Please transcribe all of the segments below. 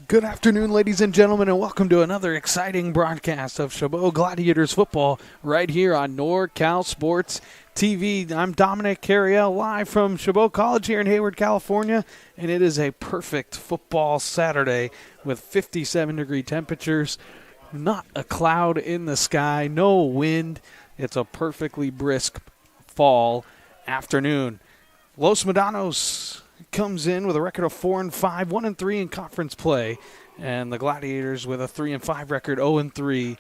Good afternoon, ladies and gentlemen, and welcome to another exciting broadcast of Chabot Gladiators football right here on NorCal Sports TV. I'm Dominic Carriel, live from Chabot College here in Hayward, California, and it is a perfect football Saturday with 57-degree temperatures, not a cloud in the sky, no wind. It's a perfectly brisk fall afternoon. Los Medanos comes in with a record of 4-5, 1-3 in conference play, and the Gladiators with a 3-5 record, 0-3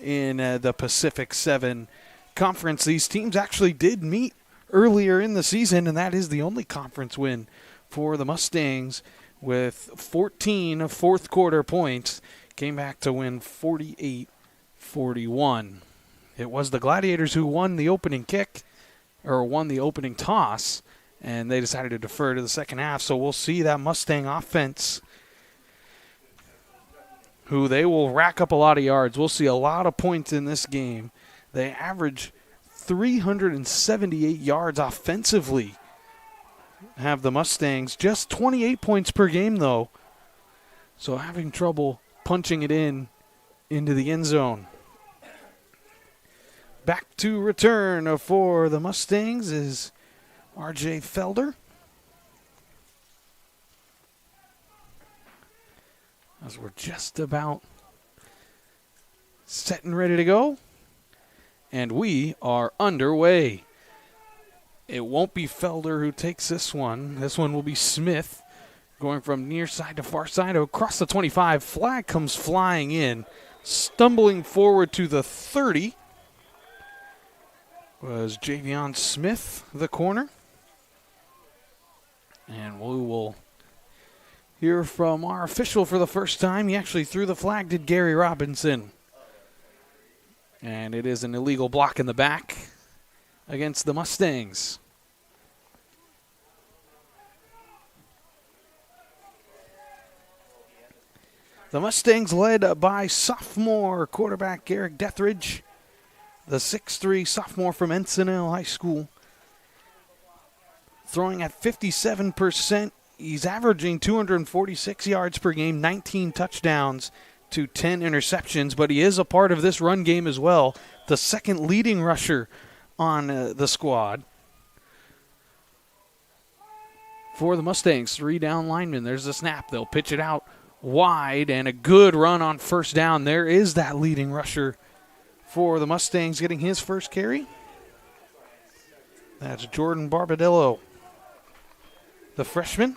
in the Pacific 7 Conference. These teams actually did meet earlier in the season, and that is the only conference win for the Mustangs with 14 fourth quarter points. Came back to win 48-41. It was the Gladiators who won the opening toss, and they decided to defer to the second half. So we'll see that Mustang offense, who they will rack up a lot of yards. We'll see a lot of points in this game. They average 378 yards offensively. Have the Mustangs just 28 points per game, though. So having trouble punching it into the end zone. Back to return for the Mustangs is R.J. Felder. As we're just about set and ready to go. And we are underway. It won't be Felder who takes this one. This one will be Smith going from near side to far side across the 25. Flag comes flying in. Stumbling forward to the 30 was Javion Smith, the corner. And we will hear from our official for the first time. He actually threw the flag, did Gary Robinson. And it is an illegal block in the back against the Mustangs. The Mustangs led by sophomore quarterback Garrick Dethridge, the 6'3 sophomore from Encinal High School. Throwing at 57%. He's averaging 246 yards per game, 19 touchdowns to 10 interceptions, but he is a part of this run game as well. The second leading rusher on the squad. For the Mustangs, 3 down linemen. There's the snap. They'll pitch it out wide, and a good run on first down. There is that leading rusher for the Mustangs getting his first carry. That's Jordan Barbadillo, the freshman.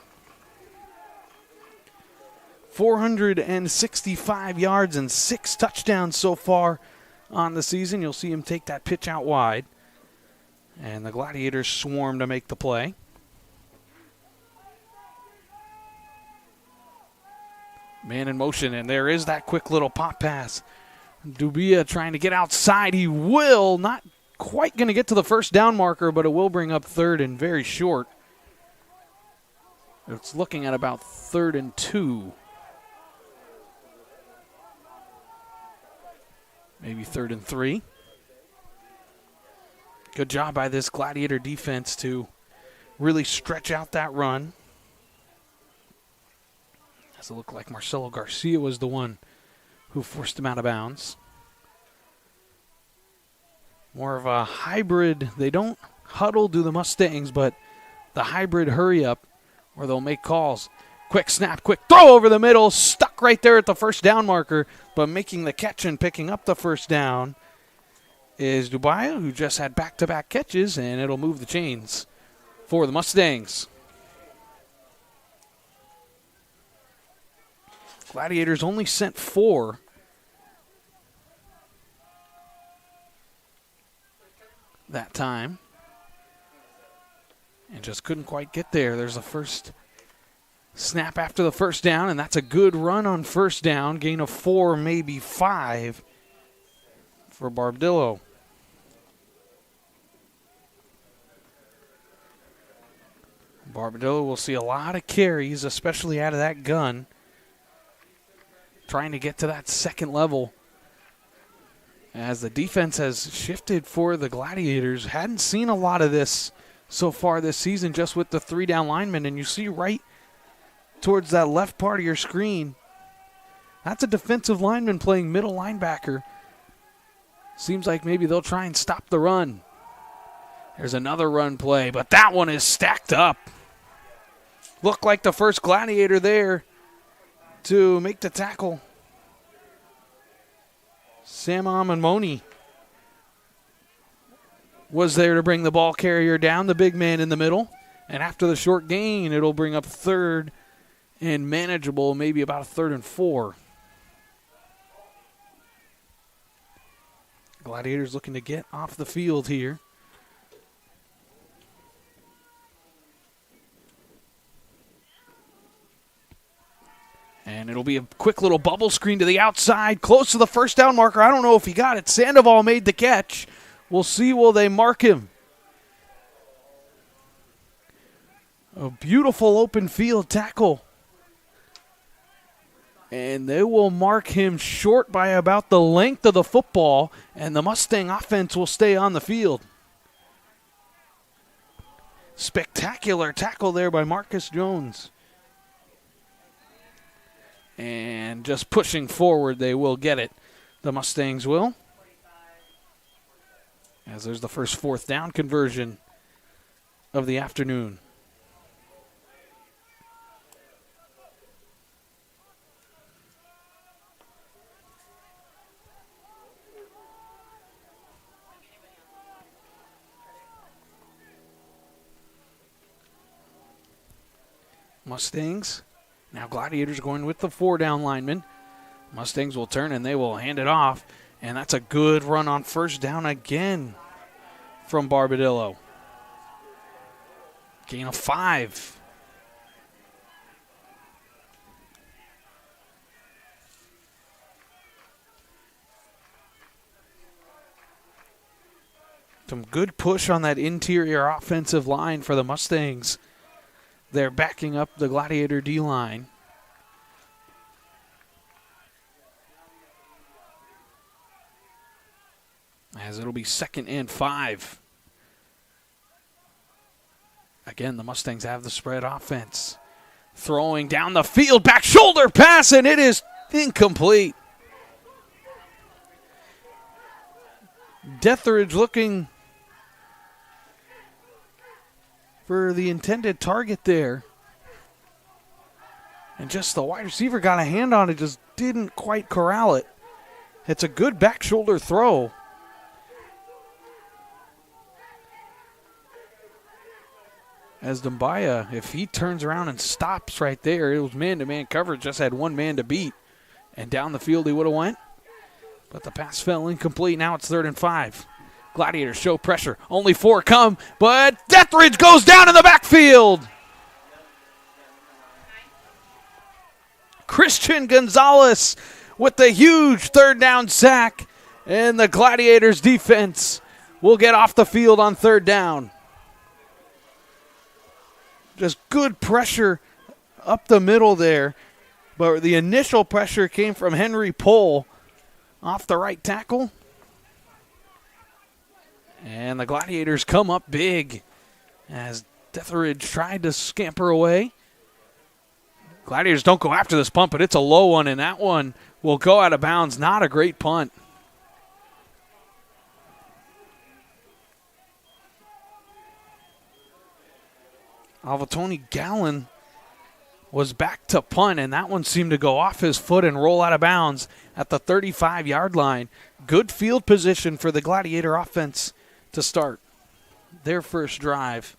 465 yards and 6 touchdowns so far on the season. You'll see him take that pitch out wide. And the Gladiators swarm to make the play. Man in motion, and there is that quick little pop pass. Dubia trying to get outside. He will. Not quite going to get to the first down marker, but it will bring up third and very short. It's looking at about 3rd and 2. Maybe 3rd and 3. Good job by this Gladiator defense to really stretch out that run. Does it look like Marcelo Garcia was the one who forced him out of bounds. More of a hybrid. They don't huddle, do the Mustangs, but the hybrid hurry up where they'll make calls. Quick snap, quick throw over the middle, stuck right there at the first down marker, but making the catch and picking up the first down is Dubaya, who just had back-to-back catches, and it'll move the chains for the Mustangs. Gladiators only sent 4. That time. And just couldn't quite get there. There's a first snap after the first down, and that's a good run on first down. Gain of 4, maybe 5 for Barbadillo. Barbadillo will see a lot of carries, especially out of that gun. Trying to get to that second level. As the defense has shifted for the Gladiators. Hadn't seen a lot of this so far this season, just with the 3 down linemen. And you see right towards that left part of your screen, That's a defensive lineman playing middle linebacker. Seems like maybe they'll try and stop the run. There's another run play, but that one is stacked up. Looked like the first Gladiator there to make the tackle. Sam Amanmoni was there to bring the ball carrier down, the big man in the middle. And after the short gain, it'll bring up third and manageable, maybe about a 3rd and 4. Gladiators looking to get off the field here. And it'll be a quick little bubble screen to the outside, close to the first down marker. I don't know if he got it. Sandoval made the catch. We'll see, will they mark him? A beautiful open field tackle. And they will mark him short by about the length of the football, and the Mustang offense will stay on the field. Spectacular tackle there by Marcus Jones. And just pushing forward, they will get it. The Mustangs will. As there's the first 4th down conversion of the afternoon. Mustangs. Now Gladiators going with the 4-down lineman. Mustangs will turn and they will hand it off. And that's a good run on first down again from Barbadillo. Gain of 5. Some good push on that interior offensive line for the Mustangs. They're backing up the Gladiator D-line. As it'll be 2nd and 5. Again, the Mustangs have the spread offense. Throwing down the field, back shoulder pass, and it is incomplete. Deathridge looking for the intended target there. And just the wide receiver got a hand on it, just didn't quite corral it. It's a good back shoulder throw. As Dumbaya, if he turns around and stops right there, it was man-to-man coverage, just had one man to beat. And down the field he would have went. But the pass fell incomplete. Now it's 3rd and 5. Gladiators show pressure. Only 4 come, but Deathridge goes down in the backfield. Christian Gonzalez with the huge 3rd down sack. And the Gladiators defense will get off the field on 3rd down. Just good pressure up the middle there. But the initial pressure came from Henry Pohl off the right tackle. And the Gladiators come up big as Deathridge tried to scamper away. Gladiators don't go after this punt, but it's a low one, and that one will go out of bounds. Not a great punt. Alvatoni Gallen was back to punt, and that one seemed to go off his foot and roll out of bounds at the 35-yard line. Good field position for the Gladiator offense to start their first drive.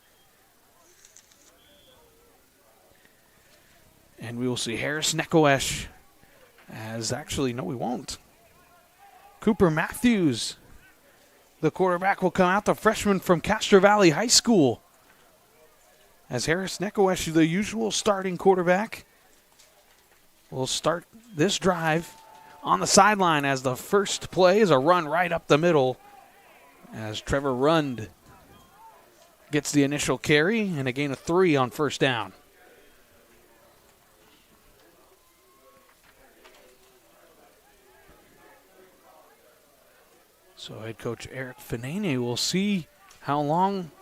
And we will see Harris Nekoesh as actually, no, we won't. Cooper Matthews, the quarterback, will come out, the freshman from Castro Valley High School. As Harris Nekoesh, the usual starting quarterback, will start this drive on the sideline as the first play is a run right up the middle as Trevor Rund gets the initial carry and a gain of 3 on first down. So head coach Eric Fanene will see how long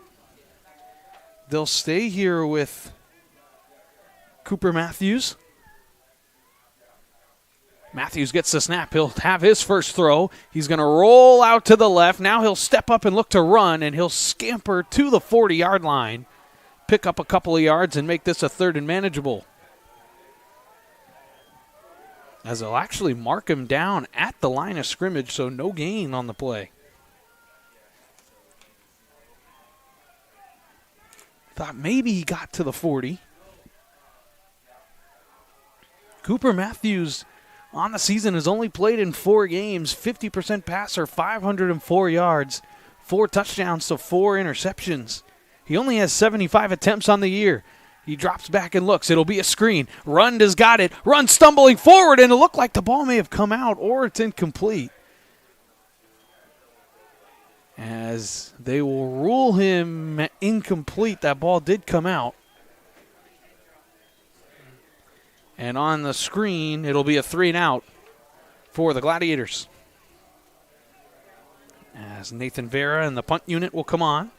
they'll stay here with Cooper Matthews. Matthews gets the snap. He'll have his first throw. He's going to roll out to the left. Now he'll step up and look to run, and he'll scamper to the 40-yard line, pick up a couple of yards, and make this a 3rd and manageable. As they'll actually mark him down at the line of scrimmage, so no gain on the play. Thought maybe he got to the 40. Cooper Matthews on the season has only played in 4 games, 50% passer, 504 yards, 4 touchdowns to 4 interceptions. He only has 75 attempts on the year. He drops back and looks. It'll be a screen. Rund has got it. Rund stumbling forward, and it looked like the ball may have come out or it's incomplete. As they will rule him incomplete, that ball did come out. And on the screen, it'll be a 3-and-out for the Gladiators. As Nathan Vera and the punt unit will come on.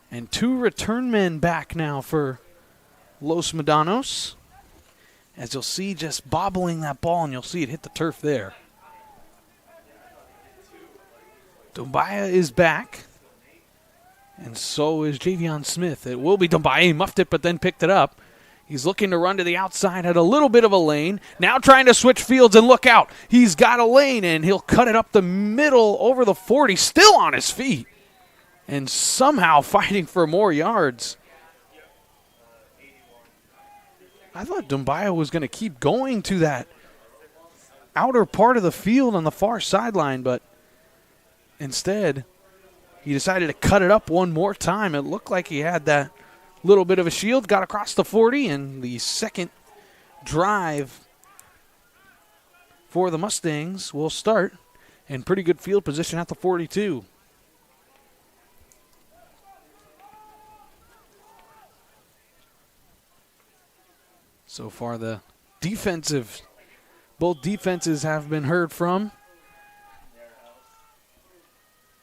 And 2 return men back now for Los Medanos. As you'll see, just bobbling that ball, and you'll see it hit the turf there. Dombaya is back. And so is Javion Smith. It will be Dombaya. He muffed it, but then picked it up. He's looking to run to the outside, had a little bit of a lane. Now trying to switch fields, and look out. He's got a lane, and he'll cut it up the middle over the 40, still on his feet, and somehow fighting for more yards. I thought Dombaya was going to keep going to that outer part of the field on the far sideline, but instead he decided to cut it up one more time. It looked like he had that little bit of a shield, got across the 40, and the second drive for the Mustangs will start in pretty good field position at the 42. So far, both defenses have been heard from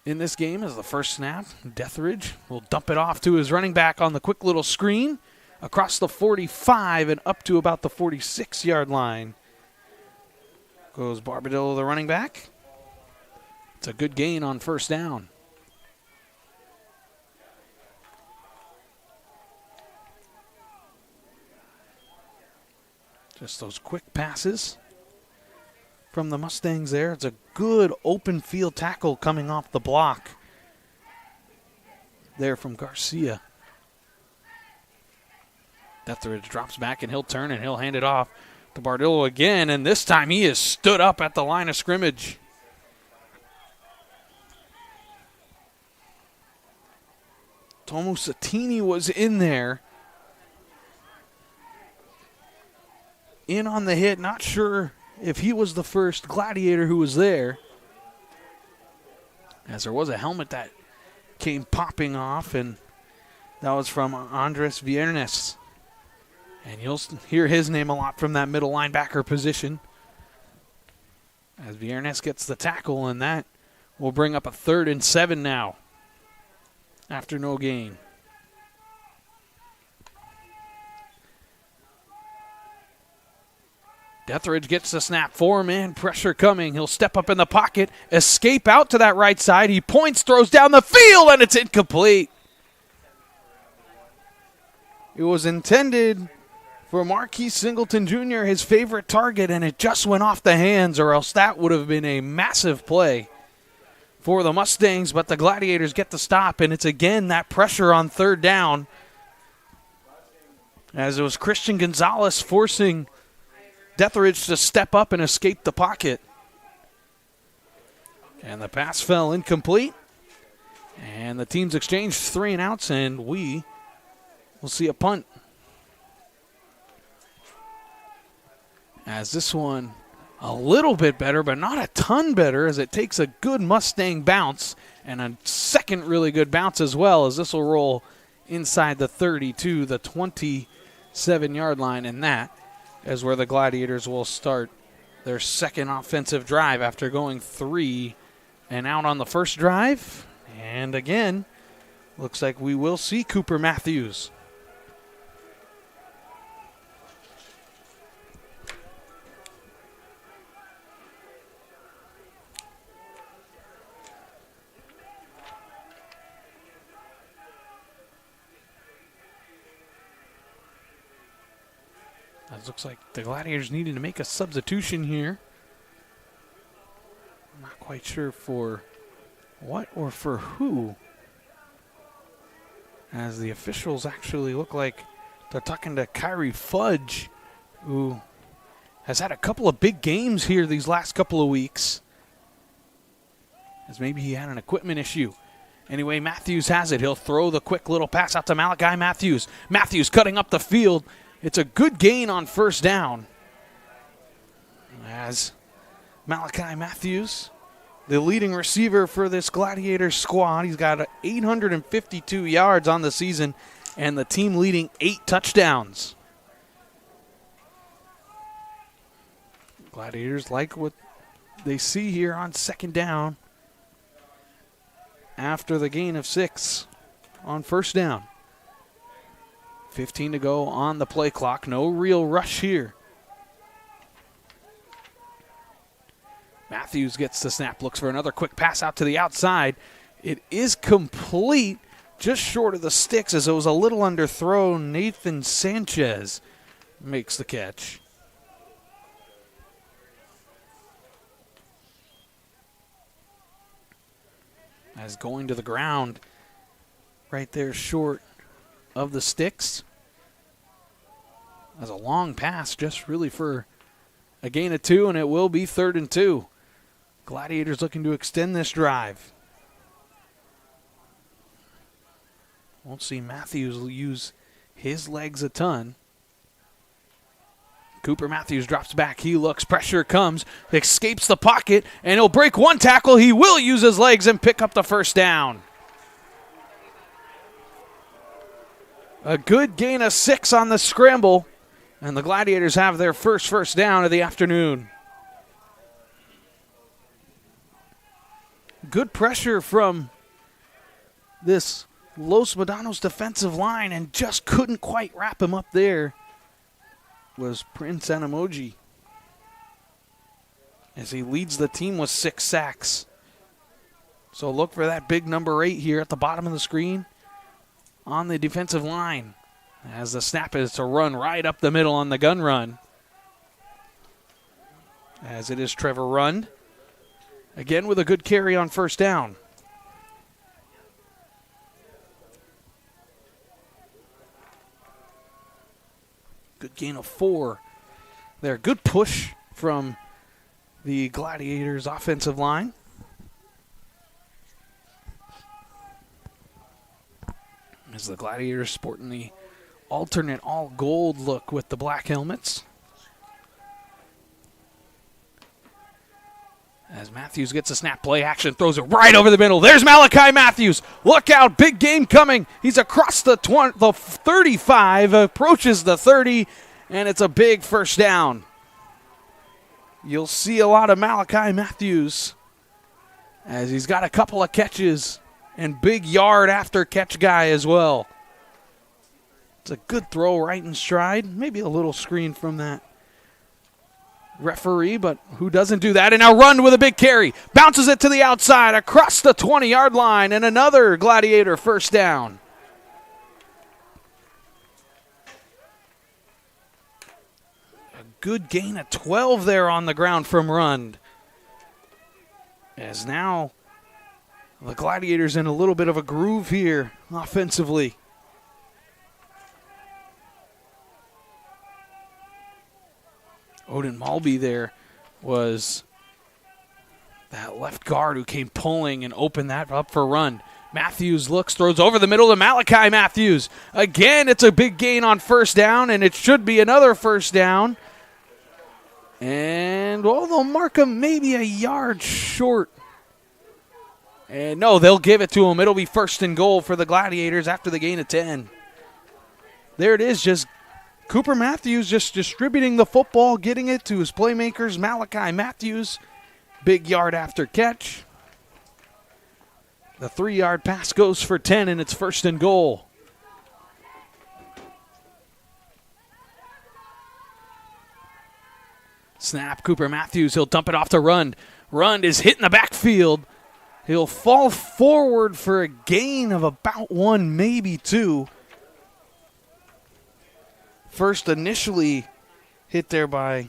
in this game. As the first snap, Deathridge will dump it off to his running back on the quick little screen across the 45 and up to about the 46-yard line. Goes Barbadillo, the running back. It's a good gain on first down. Just those quick passes from the Mustangs there. It's a good open field tackle coming off the block there from Garcia. Deathridge drops back, and he'll turn, and he'll hand it off to Bardillo again, and this time he is stood up at the line of scrimmage. Tomu Satini was in there. In on the hit, not sure if he was the first Gladiator who was there, as there was a helmet that came popping off, and that was from Andres Viernes. And you'll hear his name a lot from that middle linebacker position, as Viernes gets the tackle, and that will bring up a 3rd and 7 now after no gain. Deathridge gets the snap. 4-man pressure coming. He'll step up in the pocket, escape out to that right side. He points, throws down the field, and it's incomplete. It was intended for Marquise Singleton Jr., his favorite target, and it just went off the hands, or else that would have been a massive play for the Mustangs, but the Gladiators get the stop, and it's again that pressure on 3rd down, as it was Christian Gonzalez forcing Deathridge to step up and escape the pocket. And the pass fell incomplete. And the teams exchanged 3-and-outs, and we will see a punt. As this one a little bit better, but not a ton better, as it takes a good Mustang bounce and a second really good bounce as well, as this will roll inside the 30 to the 27-yard line, and that is where the Gladiators will start their second offensive drive after going 3-and-out on the first drive. And again, looks like we will see Cooper Matthews. It looks like the Gladiators needed to make a substitution here. I'm not quite sure for what or for who, as the officials actually look like they're talking to Kyrie Fudge, who has had a couple of big games here these last couple of weeks, as maybe he had an equipment issue. Anyway, Matthews has it. He'll throw the quick little pass out to Malachi Matthews. Matthews cutting up the field. It's a good gain on first down, as Malachi Matthews, the leading receiver for this Gladiators squad, he's got 852 yards on the season and the team leading 8 touchdowns. Gladiators like what they see here on second down after the gain of 6 on first down. 15 to go on the play clock. No real rush here. Matthews gets the snap, looks for another quick pass out to the outside. It is complete, just short of the sticks as it was a little underthrown. Nathan Sanchez makes the catch. As going to the ground right there short of the sticks. As a long pass just really for a gain of 2, and it will be 3rd and 2. Gladiators looking to extend this drive. Won't see Matthews use his legs a ton. Cooper Matthews drops back. He looks. Pressure comes. Escapes the pocket, and he'll break one tackle. He will use his legs and pick up the first down. A good gain of 6 on the scramble, and the Gladiators have their first down of the afternoon. Good pressure from this Los Medanos defensive line, and just couldn't quite wrap him up there was Prince Anamoji, as he leads the team with 6 sacks. So look for that big number 8 here at the bottom of the screen on the defensive line, as the snap is to run right up the middle on the gun run, as it is Trevor Rund, again with a good carry on first down. Good gain of 4 there. Good push from the Gladiators offensive line. As the Gladiators sporting the alternate all gold look with the black helmets. As Matthews gets a snap, play action, throws it right over the middle. There's Malachi Matthews. Look out, big game coming. He's across the 35, approaches the 30, and it's a big first down. You'll see a lot of Malachi Matthews, as he's got a couple of catches and big yard after catch guy as well. It's a good throw right in stride. Maybe a little screen from that referee, but who doesn't do that? And now Rund with a big carry. Bounces it to the outside across the 20-yard line, and another Gladiator first down. A good gain of 12 there on the ground from Rund. As now the Gladiators in a little bit of a groove here offensively. Odin Malby there was that left guard who came pulling and opened that up for Rund. Matthews looks, throws over the middle to Malachi Matthews. Again, it's a big gain on first down, and it should be another first down. And, well, they'll mark him maybe a yard short. And no, they'll give it to him. It'll be 1st and goal for the Gladiators after the gain of 10. There it is, just Cooper Matthews just distributing the football, getting it to his playmakers. Malachi Matthews, big yard after catch. The 3-yard pass goes for 10, and it's 1st and goal. Snap, Cooper Matthews, he'll dump it off to Rund. Rund is hit in the backfield. He'll fall forward for a gain of about 1, maybe 2. First initially hit there by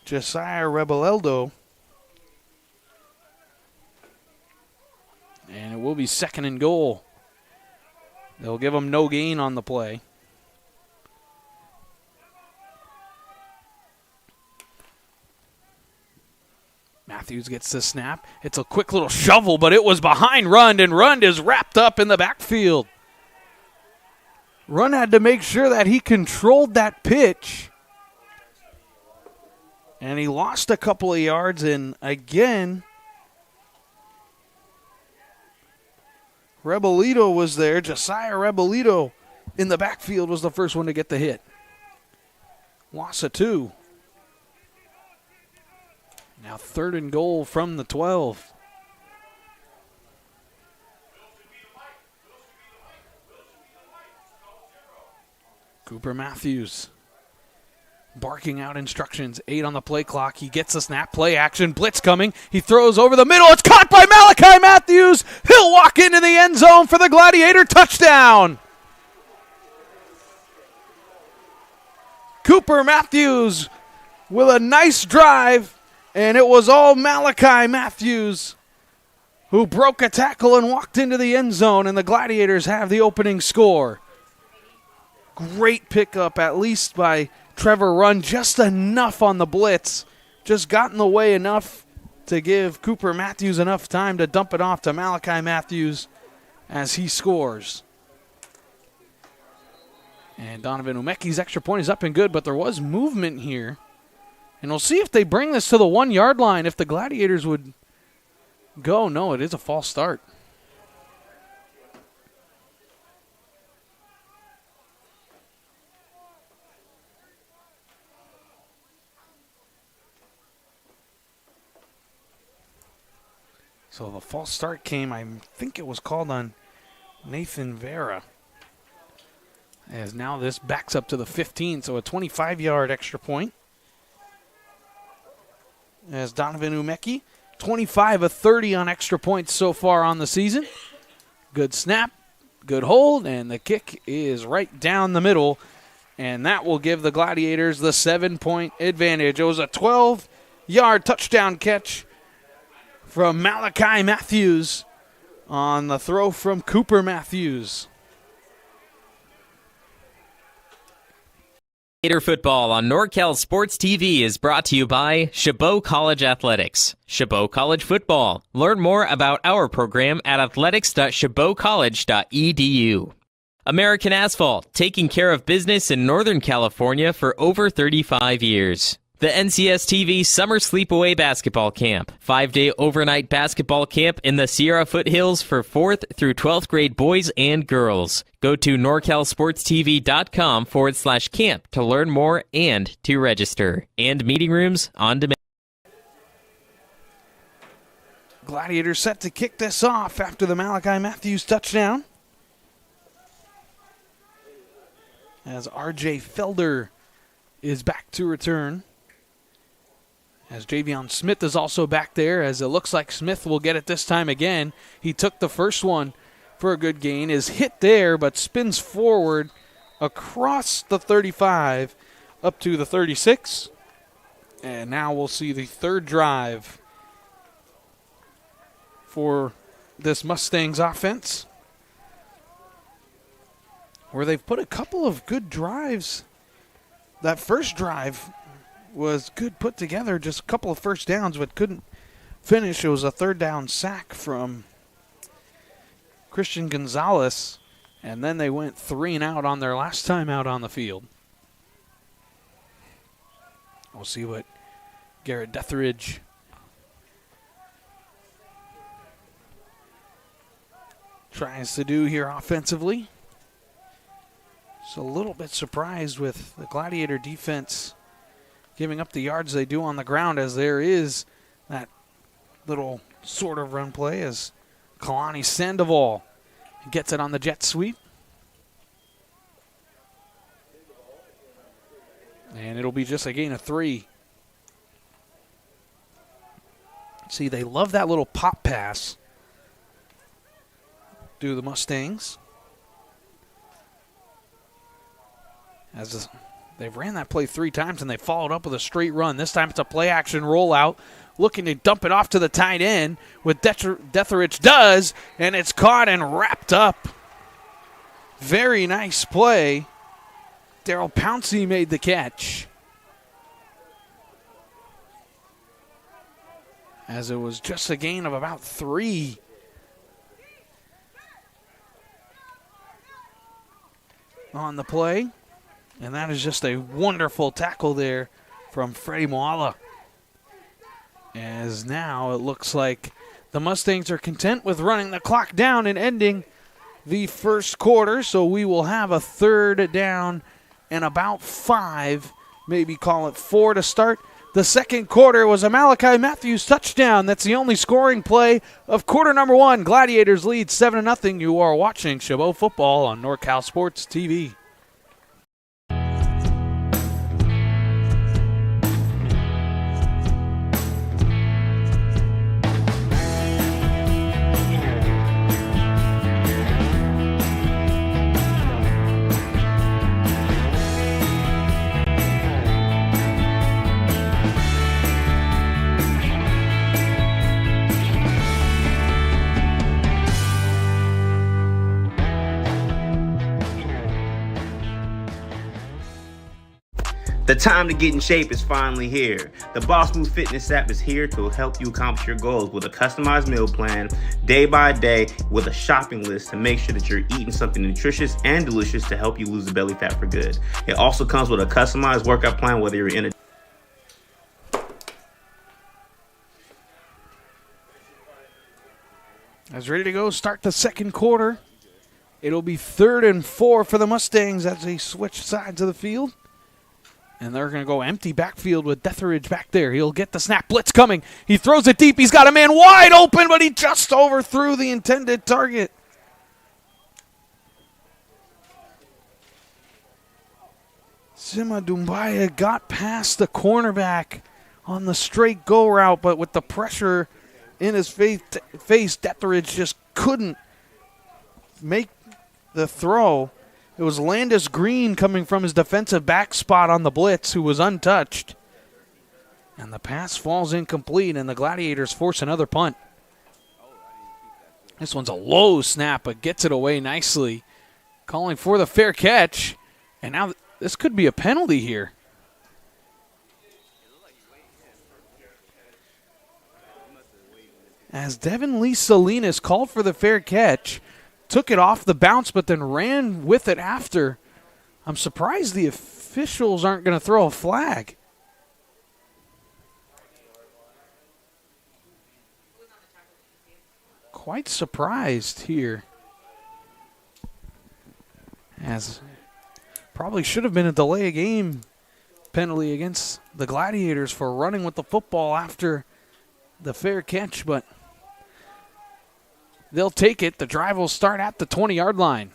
Josiah Rebeleldo. And it will be 2nd and goal. They'll give him no gain on the play. Matthews gets the snap. It's a quick little shovel, but it was behind Rund, and Rund is wrapped up in the backfield. Rund had to make sure that he controlled that pitch. And he lost a couple of yards, and again, Rebelito was there. Josiah Rebelito in the backfield was the first one to get the hit. Loss of 2. Now 3rd and goal from the 12. Cooper Matthews barking out instructions. 8 on the play clock. He gets a snap. Play action. Blitz coming. He throws over the middle. It's caught by Malachi Matthews. He'll walk into the end zone for the Gladiator touchdown. Cooper Matthews with a nice drive. And it was all Malachi Matthews who broke a tackle and walked into the end zone, and the Gladiators have the opening score. Great pickup, at least by Trevor Rund, just enough on the blitz. Just got in the way enough to give Cooper Matthews enough time to dump it off to Malachi Matthews as he scores. And Donovan Umeki's extra point is up and good, but there was movement here. And we'll see if they bring this to the 1-yard line, if the Gladiators would go. No, it is a false start. So the false start came, I think it was called on Nathan Vera. As now this backs up to the 15, so a 25-yard extra point. As Donovan Umeki, 25 of 30 on extra points so far on the season. Good snap, good hold, and the kick is right down the middle. And that will give the Gladiators the 7-point advantage. It was a 12-yard touchdown catch from Malachi Matthews on the throw from Cooper Matthews. Gator football on NorCal Sports TV is brought to you by Chabot College Athletics. Chabot College Football. Learn more about our program at athletics.chabotcollege.edu. American Asphalt, taking care of business in Northern California for over 35 years. The NCS TV Summer Sleepaway Basketball Camp. 5-day overnight basketball camp in the Sierra Foothills for 4th through 12th grade boys and girls. Go to norcalsportstv.com/camp to learn more and to register. And meeting rooms on demand. Gladiators set to kick this off after the Malachi Matthews touchdown. As R.J. Felder is back to return. As Javion Smith is also back there, as it looks like Smith will get it this time again. He took the first one for a good gain, is hit there, but spins forward across the 35 up to the 36. And now we'll see the third drive for this Mustangs offense, where they've put a couple of good drives. That first drive was good put together, just a couple of first downs, but couldn't finish. It was a third down sack from Christian Gonzalez, and then they went 3 and out on their last time out on the field. We'll see what Garrett Detheridge tries to do here offensively. So a little bit surprised with the Gladiator defense giving up the yards they do on the ground, as there is that little sort of run play as Kalani Sandoval gets it on the jet sweep. And it'll be just a gain of 3. See, they love that little pop pass, do the Mustangs. As They've ran that play 3 times, and they followed up with a straight run. This time it's a play-action rollout, looking to dump it off to the tight end, with Detheridge does, and it's caught and wrapped up. Very nice play. Daryl Pouncey made the catch, as it was just a gain of about 3. On the play. And that is just a wonderful tackle there from Freddie Moala. As now it looks like the Mustangs are content with running the clock down and ending the first quarter. So we will have a 3rd down and about 5, maybe call it 4 to start. The second quarter was a Malachi Matthews touchdown. That's the only scoring play of quarter number 1. Gladiators lead 7-0. You are watching Chabot football on NorCal Sports TV. The time to get in shape is finally here. The Boss Move Fitness app is here to help you accomplish your goals with a customized meal plan, day by day, with a shopping list to make sure that you're eating something nutritious and delicious to help you lose the belly fat for good. It also comes with a customized workout plan, whether you're in a As ready to go, start the second quarter. It'll be 3rd and 4 for the Mustangs as they switch sides of the field. And they're going to go empty backfield with Detheridge back there. He'll get the snap. Blitz coming. He throws it deep. He's got a man wide open, but he just overthrew the intended target. Sima Dumbaya got past the cornerback on the straight go route, but with the pressure in his face, Detheridge just couldn't make the throw. It was Landis Green coming from his defensive back spot on the blitz, who was untouched. And the pass falls incomplete, and the Gladiators force another punt. This one's a low snap, but gets it away nicely. Calling for the fair catch. And now this could be a penalty here. As Devin Lee Salinas called for the fair catch, took it off the bounce, but then ran with it after. I'm surprised the officials aren't going to throw a flag. Quite surprised here. As probably should have been a delay of game penalty against the Gladiators for running with the football after the fair catch, but they'll take it. The drive will start at the 20-yard line.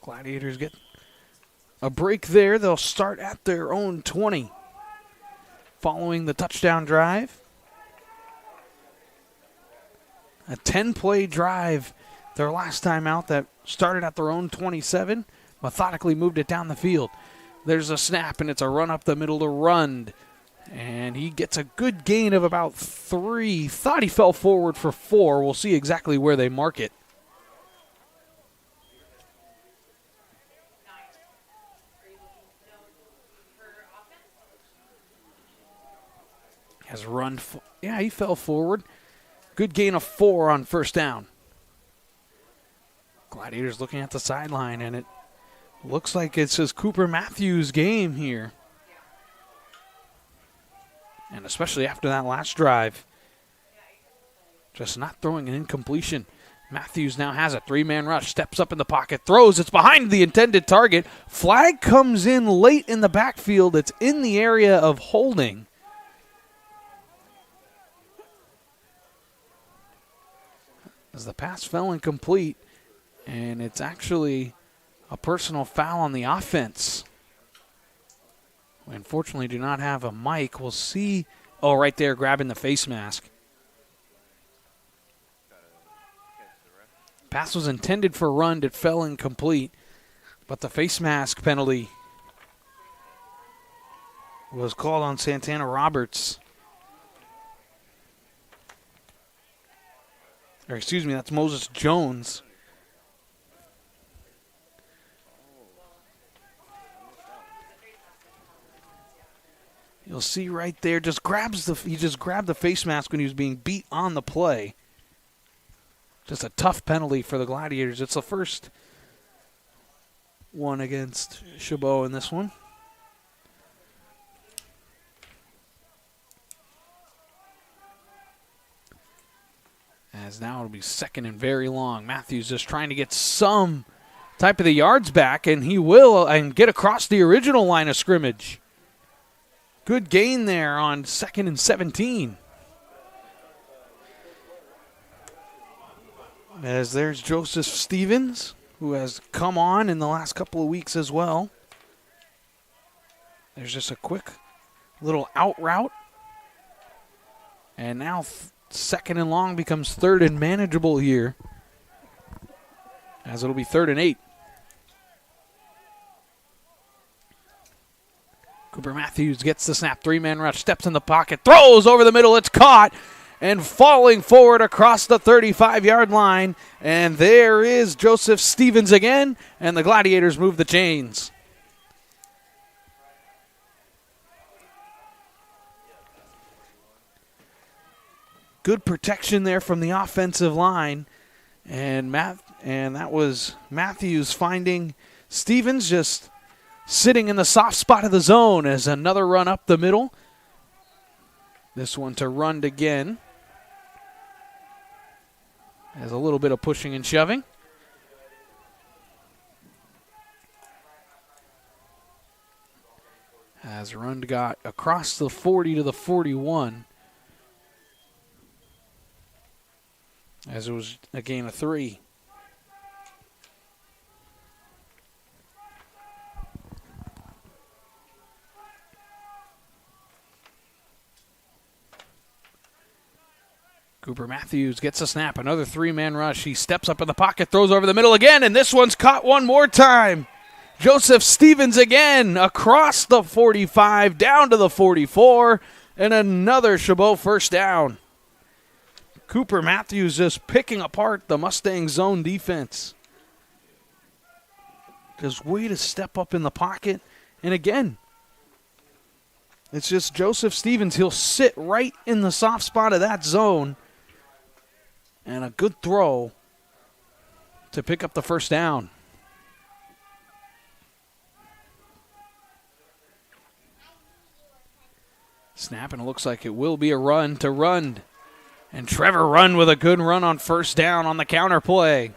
Gladiators get a break there. They'll start at their own 20 following the touchdown drive. A 10-play drive their last time out that started at their own 27, methodically moved it down the field. There's a snap, and it's a run up the middle to Rund. And he gets a good gain of about 3. Thought he fell forward for 4. We'll see exactly where they mark it. Has run. Yeah, he fell forward. Good gain of 4 on first down. Gladiators looking at the sideline, and it looks like it's his Cooper Matthews game here. And especially after that last drive. Just not throwing an incompletion. Matthews now has a 3-man rush, steps up in the pocket, throws. It's behind the intended target. Flag comes in late in the backfield. It's in the area of holding. As the pass fell incomplete, and it's actually a personal foul on the offense. We unfortunately do not have a mic. We'll see. Oh, right there, grabbing the face mask. Pass was intended for run. It fell incomplete. But the face mask penalty was called on Santana Roberts. Or excuse me, that's Moses Jones. You'll see right there, he just grabbed the face mask when he was being beat on the play. Just a tough penalty for the Gladiators. It's the first one against Chabot in this one. As now it'll be second and very long. Matthews just trying to get some type of the yards back, and he will, and get across the original line of scrimmage. Good gain there on 2nd and 17. As there's Joseph Stevens, who has come on in the last couple of weeks as well. There's just a quick little out route. And now 2nd and long becomes 3rd and manageable here, as it'll be 3rd and 8. Cooper Matthews gets the snap, 3-man rush, steps in the pocket, throws over the middle, it's caught, and falling forward across the 35-yard line. And there is Joseph Stevens again, and the Gladiators move the chains. Good protection there from the offensive line, and that was Matthews finding Stevens just sitting in the soft spot of the zone as another run up the middle. This one to Rund again. As a little bit of pushing and shoving. As Rund got across the 40 to the 41. As it was a gain of 3. Cooper Matthews gets a snap, another 3-man rush. He steps up in the pocket, throws over the middle again, and this one's caught one more time. Joseph Stevens again across the 45, down to the 44, and another Chabot first down. Cooper Matthews just picking apart the Mustangs zone defense. Just way to step up in the pocket. And again, it's just Joseph Stevens. He'll sit right in the soft spot of that zone. And a good throw to pick up the first down. Snap, and it looks like it will be a run to Rund. And Trevor Rund with a good run on first down on the counter play.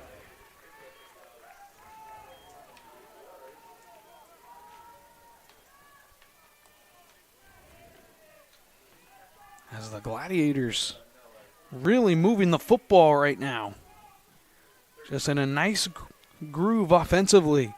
As the Gladiators really moving the football right now. Just in a nice groove offensively.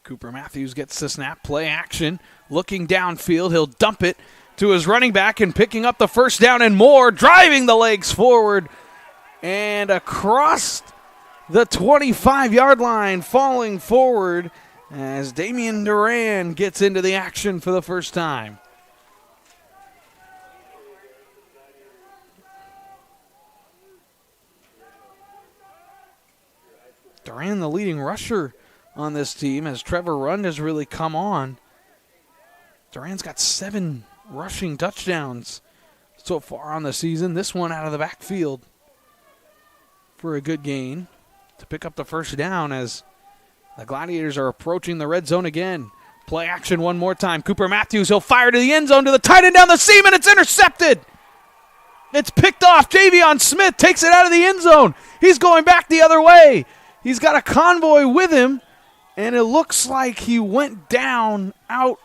Cooper Matthews gets the snap, play action, looking downfield. He'll dump it to his running back and picking up the first down and more, driving the legs forward and across the 25-yard line, falling forward as Damian Duran gets into the action for the first time. Duran, the leading rusher on this team, as Trevor Rund has really come on. Duran's got 7 rushing touchdowns so far on the season. This one out of the backfield for a good gain to pick up the first down as the Gladiators are approaching the red zone again. Play action one more time. Cooper Matthews, he'll fire to the end zone to the tight end down the seam, and it's intercepted. It's picked off. Javion Smith takes it out of the end zone. He's going back the other way. He's got a convoy with him, and it looks like he went down out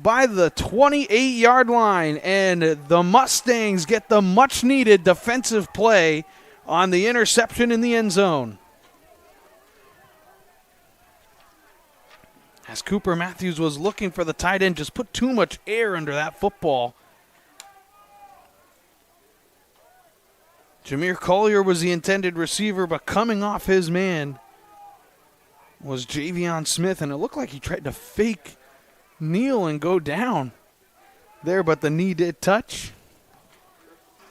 by the 28-yard line, and the Mustangs get the much-needed defensive play on the interception in the end zone. As Cooper Matthews was looking for the tight end, just put too much air under that football. Jameer Collier was the intended receiver, but coming off his man was Javion Smith, and it looked like he tried to fake kneel and go down there, but the knee did touch.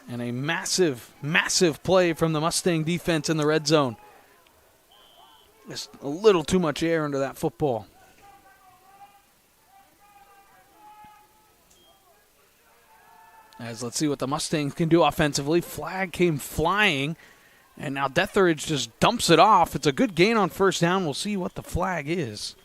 And a massive, massive play from the Mustang defense in the red zone. Just a little too much air under that football. As let's see what the Mustangs can do offensively. Flag came flying, and now Detheridge just dumps it off. It's a good gain on first down. We'll see what the flag is.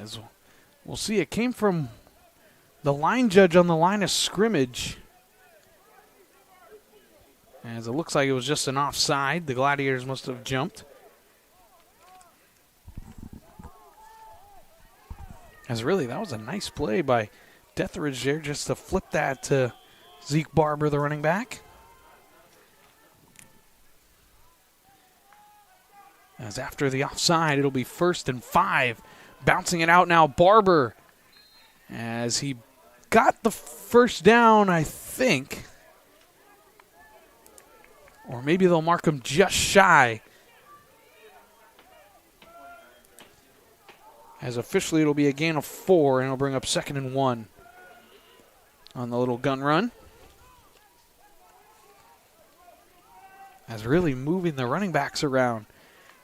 As we'll see, it came from the line judge on the line of scrimmage. As it looks like it was just an offside. The Gladiators must have jumped. As really, that was a nice play by Detheridge there just to flip that to Zeke Barber, the running back. As after the offside, it'll be 1st and 5. Bouncing it out now, Barber. As he got the first down, I think. Or maybe they'll mark him just shy. As officially it'll be a gain of 4, and it'll bring up 2nd and 1 on the little gun run. As really moving the running backs around.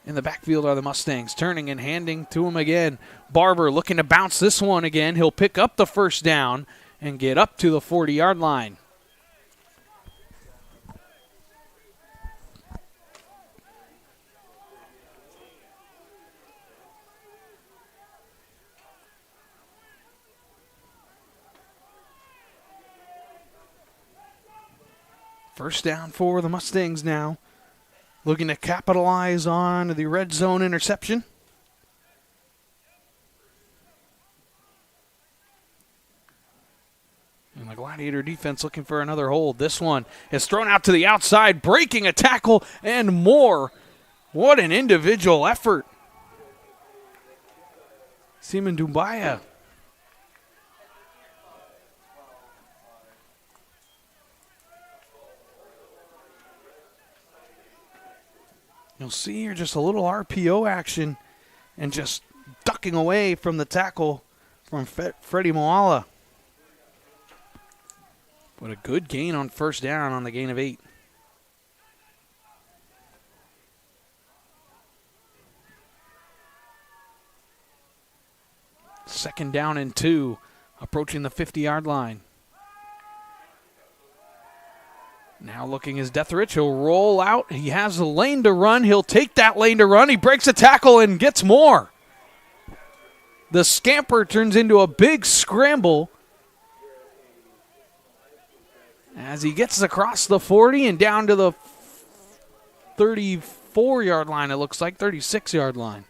In the backfield are the Mustangs, turning and handing to him again. Barber looking to bounce this one again. He'll pick up the first down and get up to the 40-yard line. First down for the Mustangs now. Looking to capitalize on the red zone interception. And the Gladiator defense looking for another hold. This one is thrown out to the outside, breaking a tackle and more. What an individual effort. Seaman Dumbaya. You'll see here just a little RPO action and just ducking away from the tackle from Freddie Moala. But a good gain on first down on the gain of 8. Second down and 2, approaching the 50-yard line. Now looking as Detheridge, he'll roll out. He has the lane to run. He'll take that lane to run. He breaks a tackle and gets more. The scamper turns into a big scramble as he gets across the 40 and down to the 34-yard line, it looks like, 36-yard line.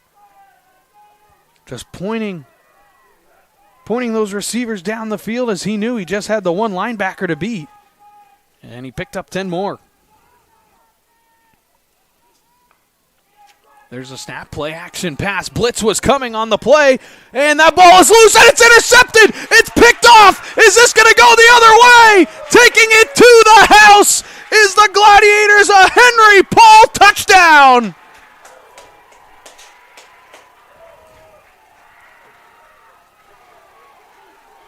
Just pointing those receivers down the field as he knew he just had the one linebacker to beat. And he picked up 10 more. There's a snap, play action pass. Blitz was coming on the play, and that ball is loose, and it's intercepted. It's picked off. Is this going to go the other way? Taking it to the house is the Gladiators. A Henry Paul touchdown.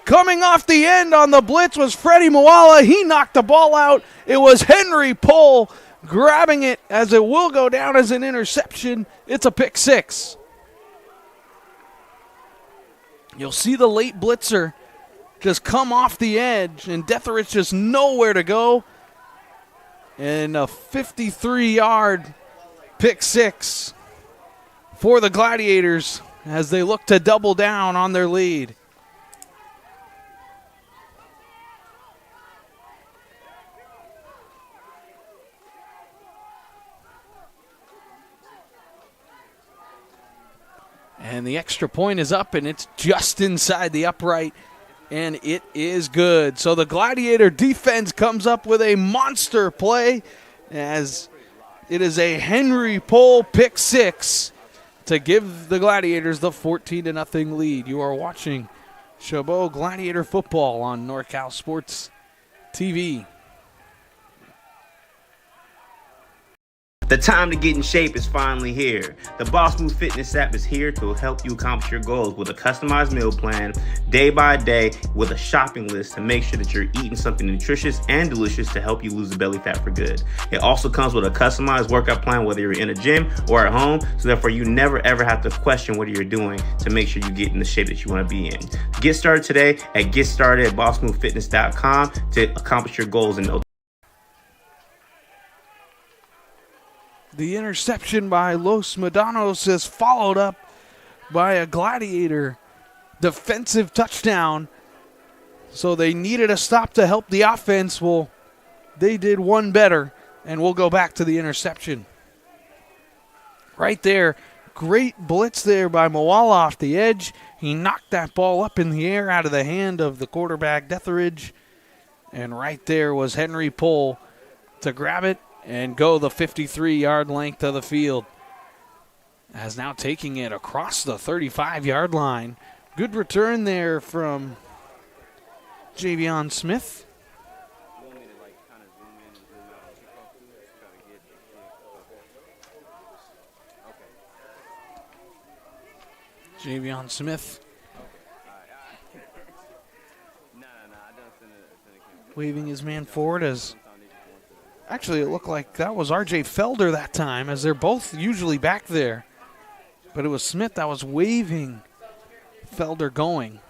Coming off the end on the blitz was Freddie Moala. He knocked the ball out. It was Henry Pohl grabbing it as it will go down as an interception. It's a pick 6. You'll see the late blitzer just come off the edge, and Detheridge just nowhere to go. And a 53-yard pick 6 for the Gladiators as they look to double down on their lead. And the extra point is up, and it's just inside the upright, and it is good. So the Gladiator defense comes up with a monster play as it is a Henry Pohl pick six to give the Gladiators the 14-0 lead. You are watching Chabot Gladiator football on NorCal Sports TV. The time to get in shape is finally here. The Boss Move Fitness app is here to help you accomplish your goals with a customized meal plan, day by day, with a shopping list to make sure that you're eating something nutritious and delicious to help you lose the belly fat for good. It also comes with a customized workout plan, whether you're in a gym or at home, so therefore you never ever have to question what you're doing to make sure you get in the shape that you want to be in. Get started today at GetStartedAtBossMoveFitness.com to accomplish your goals in no time. The interception by Los Medanos is followed up by a Gladiator defensive touchdown. So they needed a stop to help the offense. Well, they did one better, and we'll go back to the interception. Right there, great blitz there by Moala off the edge. He knocked that ball up in the air out of the hand of the quarterback, Detheridge. And right there was Henry Pohl to grab it and go the 53-yard length of the field. As now taking it across the 35-yard line. Good return there from Javion Smith. Javion Smith waving his man forward as actually it looked like that was R.J. Felder that time, as they're both usually back there. But it was Smith that was waving Felder going.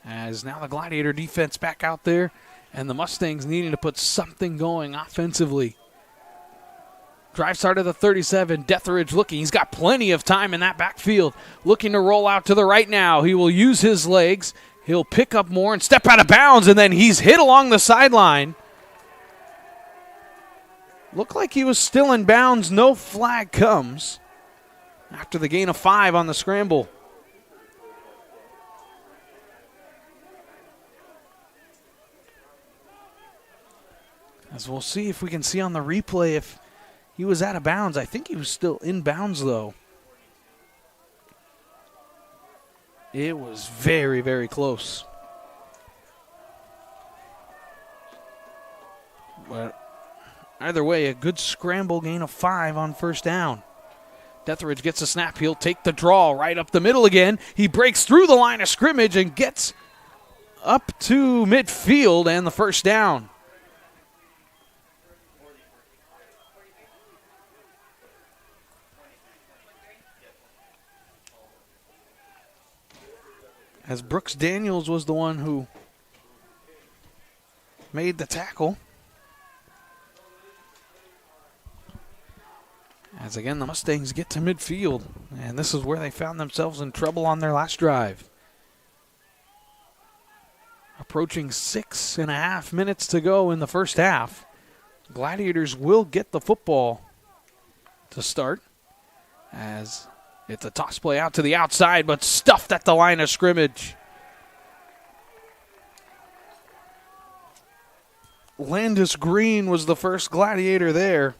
As now the Gladiator defense back out there, and the Mustangs needing to put something going offensively. Drive start at the 37. Detheridge looking. He's got plenty of time in that backfield. Looking to roll out to the right now. He will use his legs. He'll pick up more and step out of bounds, and then he's hit along the sideline. Looked like he was still in bounds. No flag comes after the gain of 5 on the scramble. As we'll see if we can see on the replay if he was out of bounds. I think he was still in bounds, though. It was very, very close. But either way, a good scramble gain of 5 on first down. Detheridge gets a snap. He'll take the draw right up the middle again. He breaks through the line of scrimmage and gets up to midfield and the first down. As Brooks Daniels was the one who made the tackle. As again, the Mustangs get to midfield, and this is where they found themselves in trouble on their last drive. Approaching 6.5 minutes to go in the first half. Gladiators will get the football to start, as it's a toss play out to the outside, but stuffed at the line of scrimmage. Landis Green was the first Gladiator there.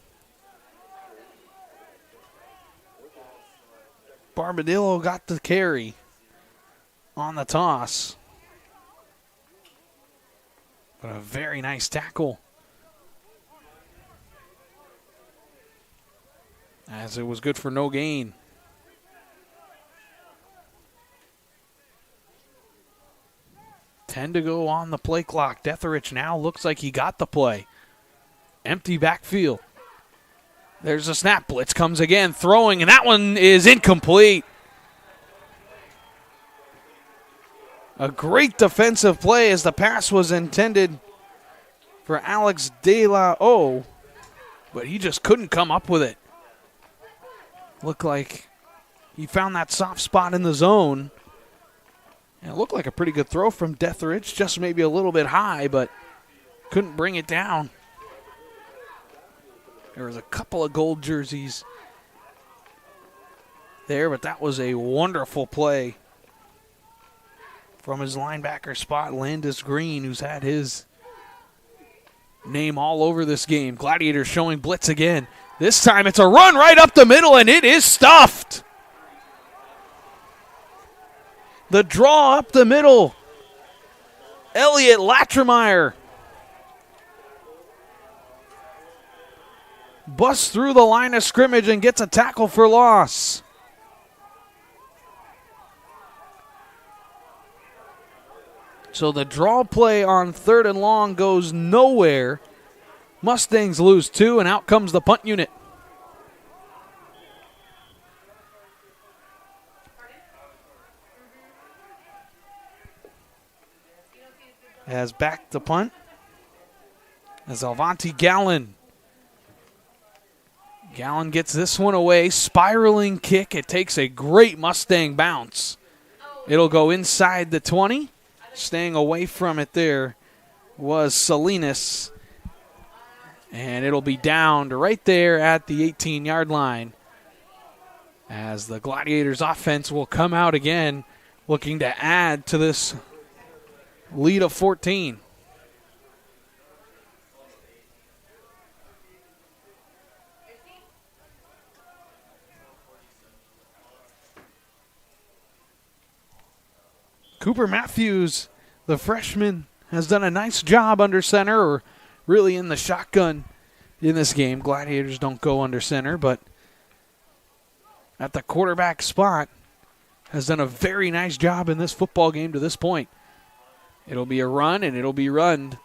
Barbadillo got the carry on the toss. But a very nice tackle, as it was good for no gain. 10 to go on the play clock. Detheridge now looks like he got the play. Empty backfield. There's a snap. Blitz comes again. Throwing, and that one is incomplete. A great defensive play as the pass was intended for Alex De La O, but he just couldn't come up with it. Looked like he found that soft spot in the zone, And it looked like a pretty good throw from Detheridge, just maybe a little bit high, but couldn't bring it down. There was a couple of gold jerseys there, but that was a wonderful play from his linebacker spot, Landis Green, who's had his name all over this game. Gladiators showing blitz again. This time it's a run right up the middle, and it is stuffed. The draw up the middle. Elliot Latremeyer busts through the line of scrimmage and gets a tackle for loss. So the draw play on 3rd and long goes nowhere. Mustangs lose 2, and out comes the punt unit. As back to punt as Alvanti Gallen. Gallen gets this one away. Spiraling kick. It takes a great Mustang bounce. It'll go inside the 20. Staying away from it there was Salinas. And it'll be downed right there at the 18-yard line as the Gladiators offense will come out again looking to add to this lead of 14. Cooper Matthews, the freshman, has done a nice job under center, or really in the shotgun in this game. Gladiators don't go under center, but at the quarterback spot has done a very nice job in this football game to this point. It'll be a run, and it'll be run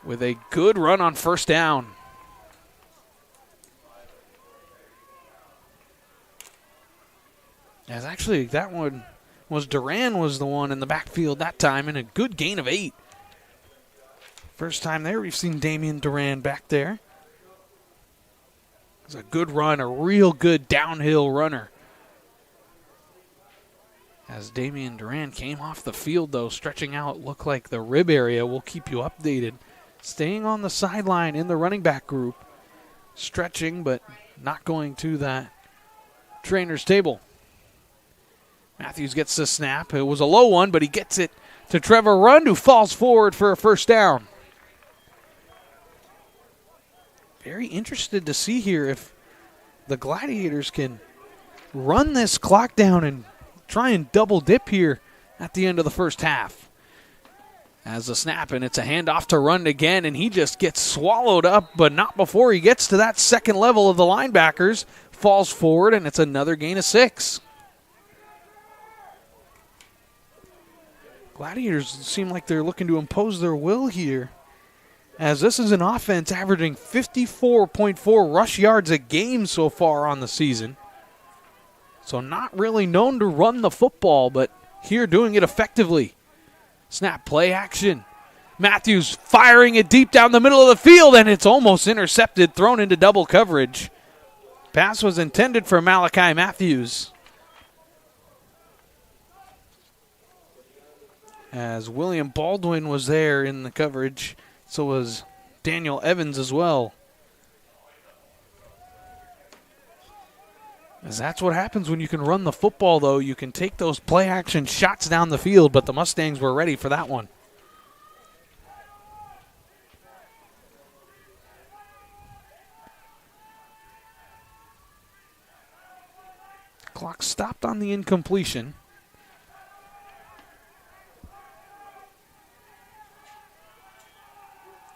with a good run on 1st down. As actually that one was Duran was the one in the backfield that time, and a good gain of 8. First time there we've seen Damian Duran back there. It's a good run, a real good downhill runner. As Damian Duran came off the field, though, stretching out, looked like the rib area. We'll keep you updated. Staying on the sideline in the running back group. Stretching, but not going to that trainer's table. Matthews gets the snap. It was a low one, but he gets it to Trevor Rund, who falls forward for a 1st down. Very interested to see here if the Gladiators can run this clock down and try and double dip here at the end of the first half. As a snap, and it's a handoff to Rund again, and he just gets swallowed up, but not before he gets to that second level of the linebackers. Falls forward, and it's another gain of 6. Gladiators seem like they're looking to impose their will here, as this is an offense averaging 54.4 rush yards a game so far on the season. So not really known to run the football, but here doing it effectively. Snap, play action. Matthews firing it deep down the middle of the field, and it's almost intercepted, thrown into double coverage. Pass was intended for Malachi Matthews. As William Baldwin was there in the coverage, so was Daniel Evans as well. As that's what happens when you can run the football, though. You can take those play-action shots down the field, but the Mustangs were ready for that one. Clock stopped on the incompletion.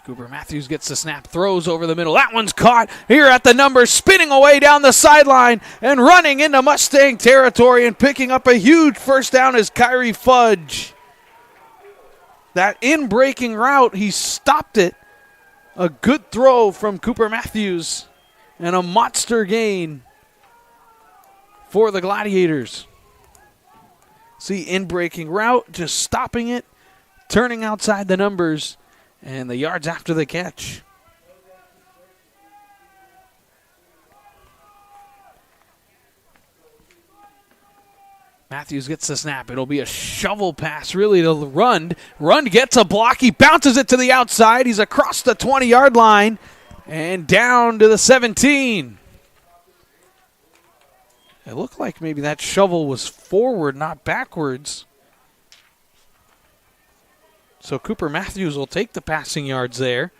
Cooper Matthews gets the snap, throws over the middle. That one's caught here at the numbers, spinning away down the sideline and running into Mustang territory and picking up a huge 1st down is Kyrie Fudge. That in-breaking route, he stopped it. A good throw from Cooper Matthews and a monster gain for the Gladiators. See, in-breaking route, just stopping it, turning outside the numbers, and the yards after the catch. Matthews gets the snap. It'll be a shovel pass, really, to Rund. Rund gets a block. He bounces it to the outside. He's across the 20-yard line and down to the 17. It looked like maybe that shovel was forward, not backwards. So Cooper Matthews will take the passing yards there.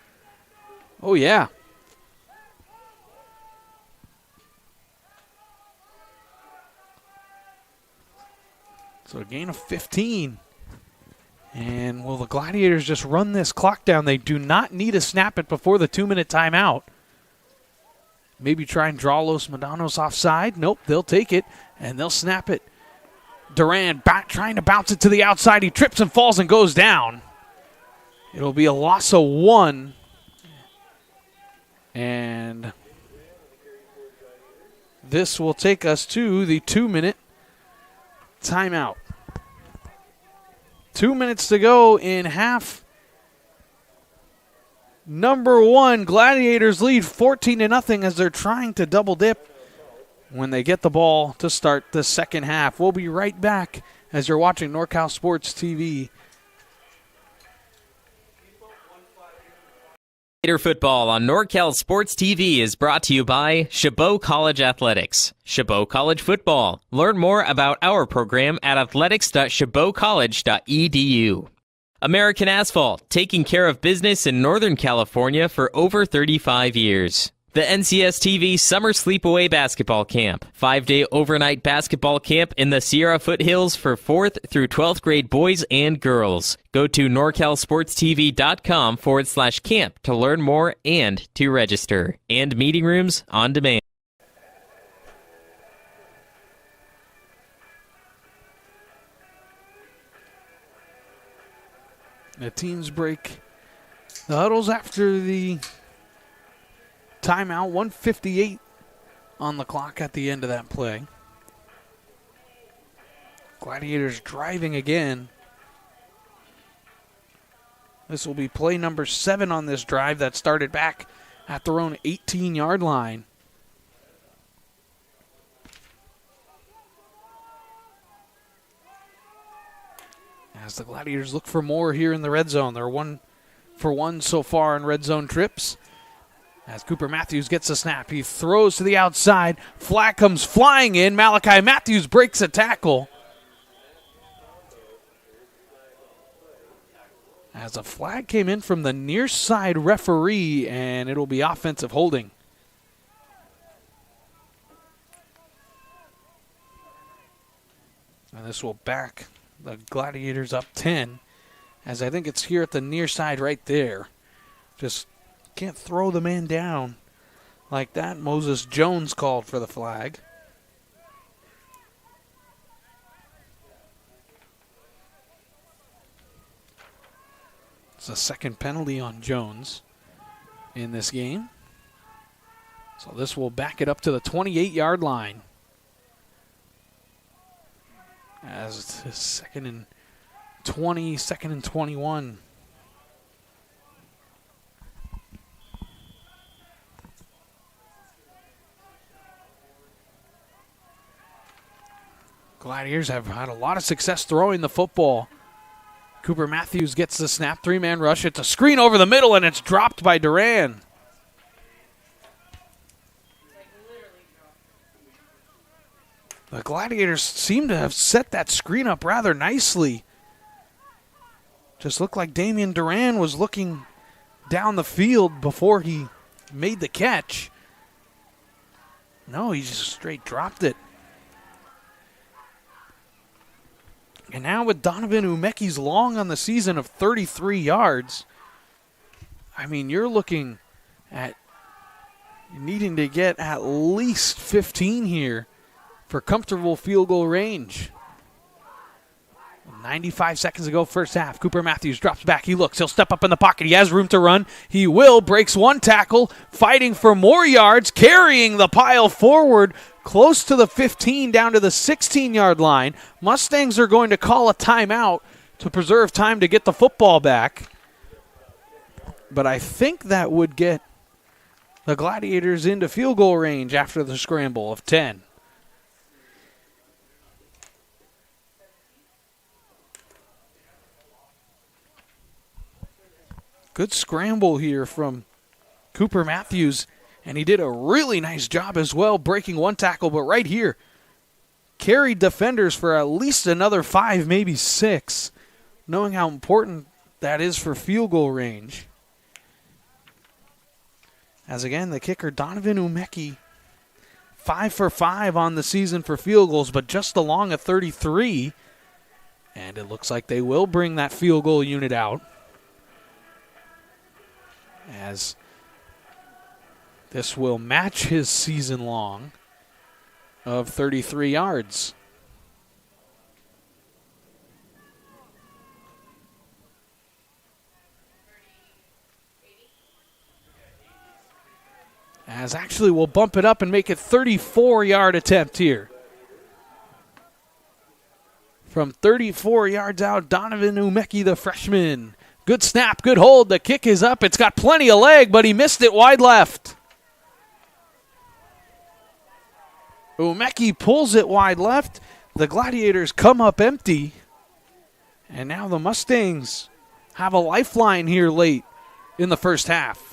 Oh, yeah. So a gain of 15. And will the Gladiators just run this clock down? They do not need to snap it before the 2-minute timeout. Maybe try and draw Los Medanos offside. Nope, they'll take it, and they'll snap it. Duran trying to bounce it to the outside. He trips and falls and goes down. It'll be a loss of 1. And this will take us to the 2-minute timeout. 2 minutes to go in half. Number 1, Gladiators lead 14-0 as they're trying to double dip when they get the ball to start the second half. We'll be right back as you're watching NorCal Sports TV. Gator football on NorCal Sports TV is brought to you by Chabot College Athletics. Chabot College Football. Learn more about our program at athletics.chabotcollege.edu. American Asphalt, taking care of business in Northern California for over 35 years. The NCS TV Summer Sleepaway Basketball Camp. 5-day overnight basketball camp in the Sierra Foothills for 4th through 12th grade boys and girls. Go to norcalsportstv.com/camp to learn more and to register. And meeting rooms on demand. The teams break the huddles after the timeout. 1:58 on the clock at the end of that play. Gladiators driving again. This will be play number 7 on this drive that started back at their own 18-yard line. As the Gladiators look for more here in the red zone. They're 1 for 1 so far in red zone trips. As Cooper Matthews gets a snap, he throws to the outside. Flag comes flying in. Malachi Matthews breaks a tackle. As a flag came in from the near side referee, and it'll be offensive holding. And this will back the Gladiators up 10, as I think it's here at the near side right there. Just can't throw the man down like that. Moses Jones called for the flag. It's a second penalty on Jones in this game. So this will back it up to the 28-yard line. As it's second and 20, second and 21. Gladiators have had a lot of success throwing the football. Cooper Matthews gets the snap, 3-man rush. It's a screen over the middle, and it's dropped by Duran. The Gladiators seem to have set that screen up rather nicely. Just looked like Damian Duran was looking down the field before he made the catch. No, he just straight dropped it. And now with Donovan Umeki's long on the season of 33 yards, I mean, you're looking at needing to get at least 15 here for comfortable field goal range. 95 seconds to go, first half. Cooper Matthews drops back. He looks. He'll step up in the pocket. He has room to run. He will. Breaks one tackle. Fighting for more yards. Carrying the pile forward. Close to the 15, down to the 16-yard line. Mustangs are going to call a timeout to preserve time to get the football back. But I think that would get the Gladiators into field goal range after the scramble of 10. Good scramble here from Cooper Matthews, and he did a really nice job as well breaking one tackle, but right here, carried defenders for at least another 5, maybe 6, knowing how important that is for field goal range. As again, the kicker, Donovan Umeki, 5 for 5 on the season for field goals, but just along a 33. And it looks like they will bring that field goal unit out, as this will match his season long of 33 yards. As actually we'll bump it up and make it 34-yard attempt here. From 34 yards out, Donovan Umeki, the freshman. Good snap, good hold. The kick is up. It's got plenty of leg, but he missed it wide left. Umeki pulls it wide left. The Gladiators come up empty. And now the Mustangs have a lifeline here late in the first half.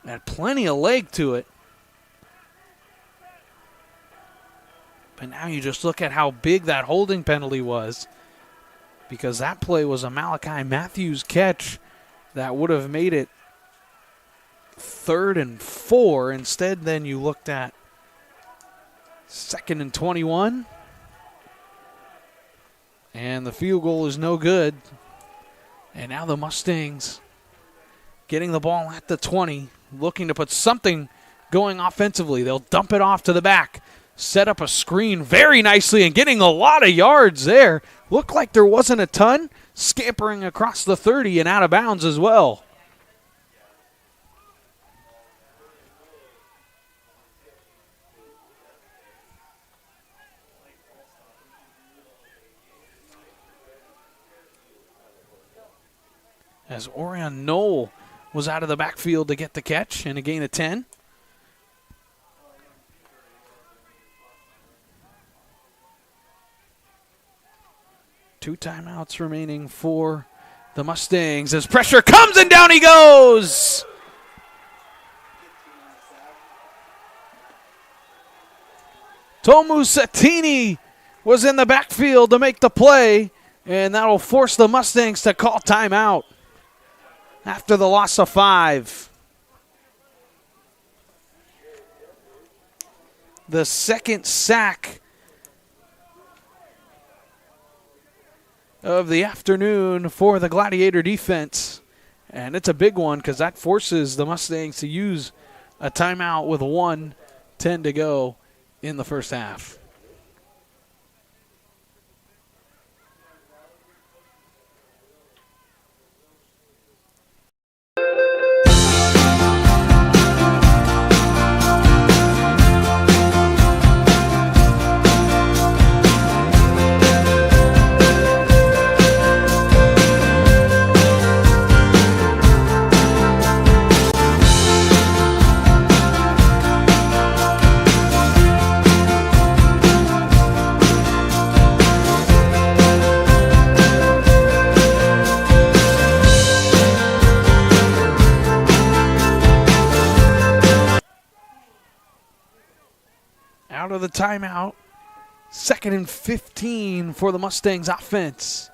Had plenty of leg to it. But now you just look at how big that holding penalty was, because that play was a Malachi Matthews catch that would have made it 3rd and 4. Instead, then you looked at 2nd and 21. And the field goal is no good. And now the Mustangs getting the ball at the 20, looking to put something going offensively. They'll dump it off to the back, set up a screen very nicely and getting a lot of yards there. Looked like there wasn't a ton, scampering across the 30 and out of bounds as well. As Orion Knoll was out of the backfield to get the catch and a gain of 10. Two timeouts remaining for the Mustangs as pressure comes and down he goes. Tomu Satini was in the backfield to make the play, and that'll force the Mustangs to call timeout after the loss of 5. The second sack of the afternoon for the Gladiator defense. And it's a big one because that forces the Mustangs to use a timeout with 1:10 to go in the first half. Out of the timeout, 2nd and 15 for the Mustangs offense.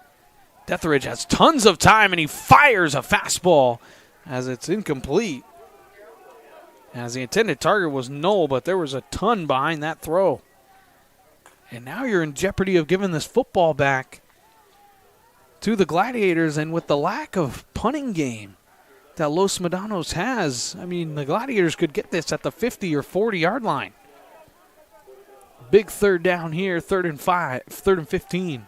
Deathridge has tons of time, and he fires a fastball as it's incomplete. As the intended target was Knoll, but there was a ton behind that throw. And now you're in jeopardy of giving this football back to the Gladiators, and with the lack of punting game that Los Medanos has, I mean, the Gladiators could get this at the 50 or 40-yard line. Big third down here, 3rd and 15.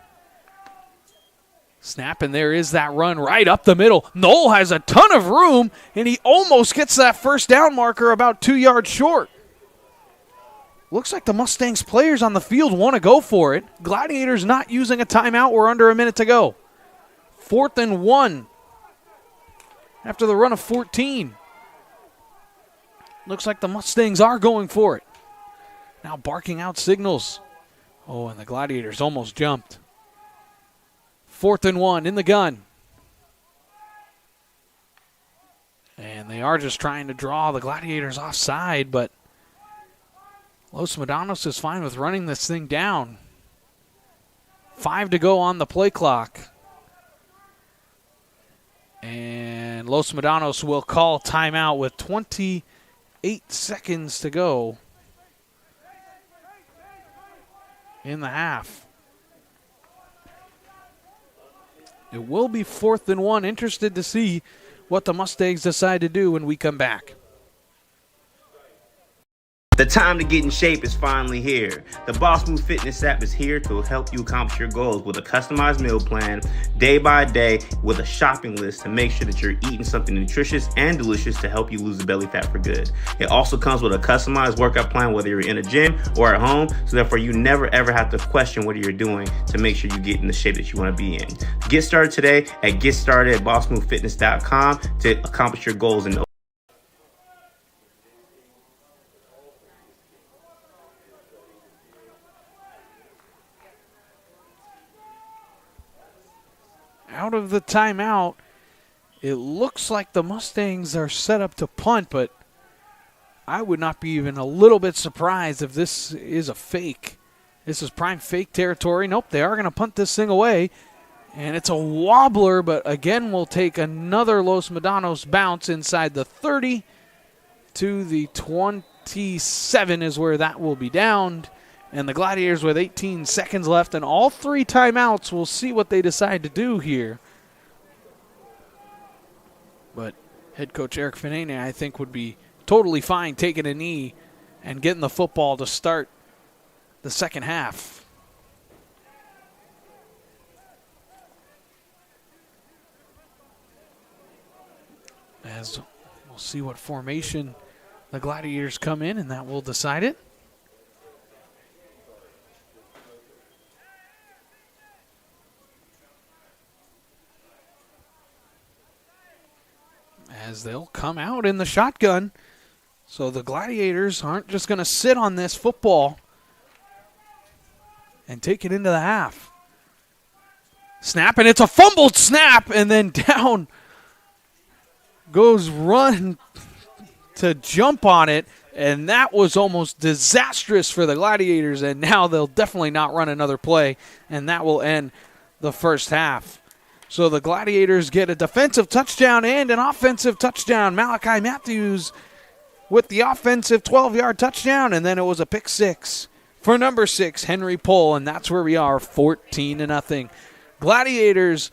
Snap, and there is that run right up the middle. Knoll has a ton of room, and he almost gets that first down marker about 2 yards short. Looks like the Mustangs players on the field want to go for it. Gladiators not using a timeout. We're under a minute to go. 4th and 1 after the run of 14. Looks like the Mustangs are going for it. Now barking out signals Oh, and the Gladiators almost jumped. 4th and 1 in the gun. And they are just trying to draw the Gladiators offside, but Los Medanos is fine with running this thing down. 5 to go on the play clock. And Los Medanos will call timeout with 28 seconds to go in the half. It will be 4th and 1. Interested to see what the Mustangs decide to do when we come back. The time to get in shape is finally here. The Boss Move Fitness app is here to help you accomplish your goals with a customized meal plan, day by day, with a shopping list to make sure that you're eating something nutritious and delicious to help you lose the belly fat for good. It also comes with a customized workout plan, whether you're in a gym or at home, so therefore you never ever have to question what you're doing to make sure you get in the shape that you want to be in. Get started today at GetStartedAtBossMoveFitness.com to accomplish your goals in out of the timeout. It looks like the Mustangs are set up to punt, but I would not be even a little bit surprised if this is a fake. This is prime fake territory. Nope, they are going to punt this thing away. And it's a wobbler, but again, we'll take another Los Medanos bounce inside the 30 to the 27 is where that will be downed. And the Gladiators with 18 seconds left and all 3 timeouts. We'll see what they decide to do here. But head coach Eric Finane, I think, would be totally fine taking a knee and getting the football to start the second half. As we'll see what formation the Gladiators come in, and that will decide it. As they'll come out in the shotgun. So the Gladiators aren't just going to sit on this football and take it into the half. Snap, and it's a fumbled snap, and then down goes Run to jump on it, and that was almost disastrous for the Gladiators, and now they'll definitely not run another play, and that will end the first half. So the Gladiators get a defensive touchdown and an offensive touchdown. Malachi Matthews with the offensive 12-yard touchdown, and then it was a pick six for number 6, Henry Pohl, and that's where we are, 14-0. Gladiators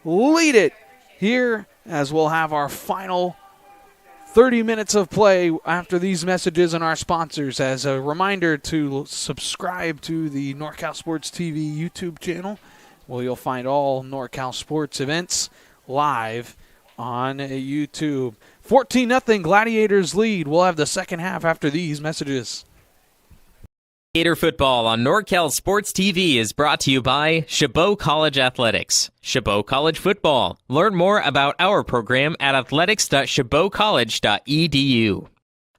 lead it here as we'll have our final 30 minutes of play after these messages and our sponsors. As a reminder to subscribe to the NorCal Sports TV YouTube channel, well, you'll find all NorCal sports events live on YouTube. 14-0 Gladiators lead. We'll have the second half after these messages. Gator football on NorCal Sports TV is brought to you by Chabot College Athletics. Chabot College Football. Learn more about our program at athletics.chabotcollege.edu.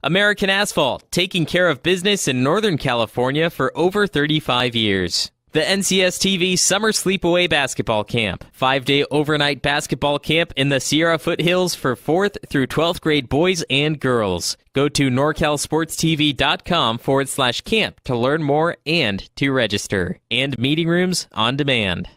American Asphalt, taking care of business in Northern California for over 35 years. The NCS TV Summer Sleepaway Basketball Camp. 5-day overnight basketball camp in the Sierra Foothills for 4th through 12th grade boys and girls. Go to norcalsportstv.com/camp to learn more and to register. And meeting rooms on demand.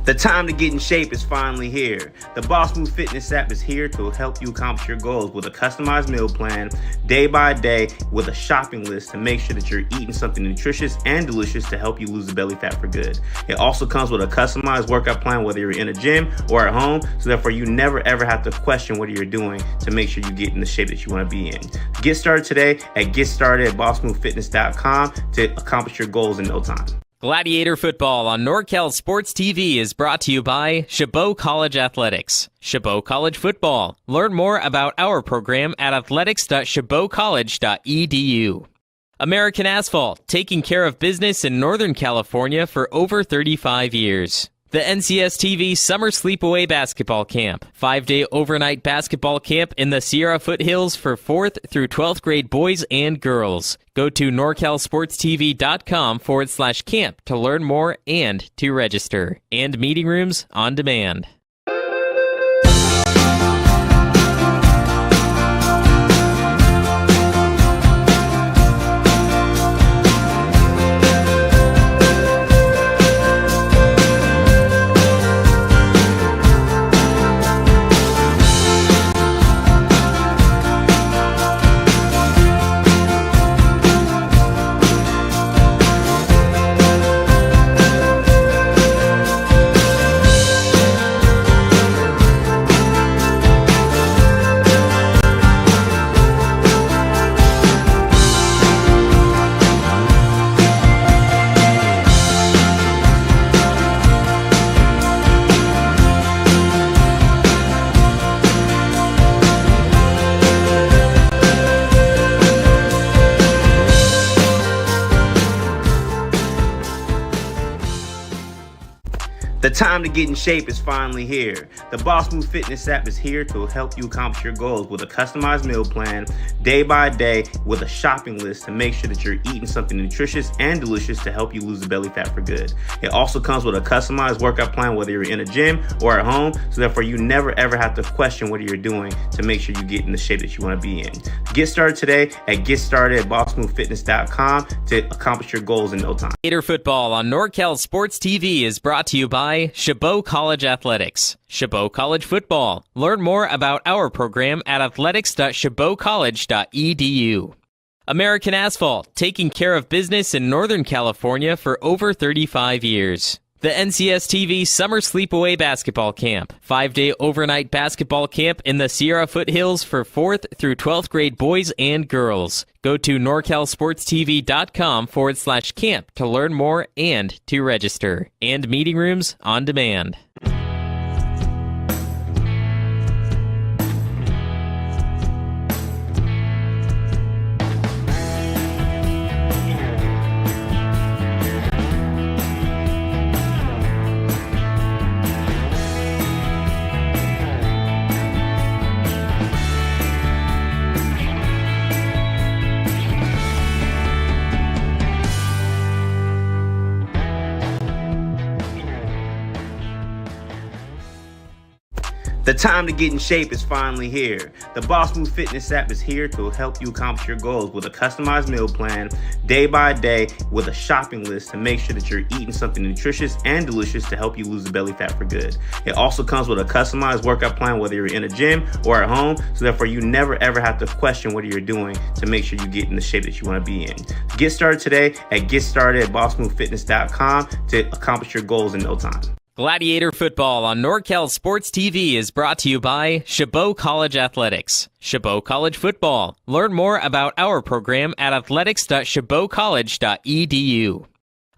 The time to get in shape is finally here. The Boss Move Fitness app is here to help you accomplish your goals with a customized meal plan, day by day, with a shopping list to make sure that you're eating something nutritious and delicious to help you lose the belly fat for good. It also comes with a customized workout plan, whether you're in a gym or at home, so therefore you never ever have to question what you're doing to make sure you get in the shape that you want to be in. Get started today at GetStartedAtBossMoveFitness.com to accomplish your goals in no time. Gladiator football on NorCal Sports TV is brought to you by Chabot College Athletics. Chabot College football. Learn more about our program at athletics.chabotcollege.edu. American Asphalt, taking care of business in Northern California for over 35 years. The NCS-TV Summer Sleepaway Basketball Camp. 5-day overnight basketball camp in the Sierra Foothills for 4th through 12th grade boys and girls. Go to norcalsportstv.com/camp to learn more and to register. And meeting rooms on demand. The time to get in shape is finally here. The Boss Move Fitness app is here to help you accomplish your goals with a customized meal plan, day by day, with a shopping list to make sure that you're eating something nutritious and delicious to help you lose the belly fat for good. It also comes with a customized workout plan, whether you're in a gym or at home, so therefore you never ever have to question what you're doing to make sure you get in the shape that you want to be in. Get started today at GetStartedAtBossMoveFitness.com to accomplish your goals in no time. Gladiator football on NorCal Sports TV is brought to you by Chabot College Athletics. Chabot College football. Learn more about our program at athletics.chabotcollege.edu. American Asphalt, taking care of business in Northern California for over 35 years. The NCS-TV Summer Sleepaway Basketball Camp. 5-day overnight basketball camp in the Sierra Foothills for 4th through 12th grade boys and girls. Go to norcalsportstv.com/camp to learn more and to register. And meeting rooms on demand. The time to get in shape is finally here. The Boss Move Fitness app is here to help you accomplish your goals with a customized meal plan, day by day, with a shopping list to make sure that you're eating something nutritious and delicious to help you lose the belly fat for good. It also comes with a customized workout plan, whether you're in a gym or at home, so therefore you never ever have to question what you're doing to make sure you get in the shape that you want to be in. Get started today at GetStartedAtBossMoveFitness.com to accomplish your goals in no time. Gladiator football on NorCal Sports TV is brought to you by Chabot College Athletics. Chabot College football. Learn more about our program at athletics.chabotcollege.edu.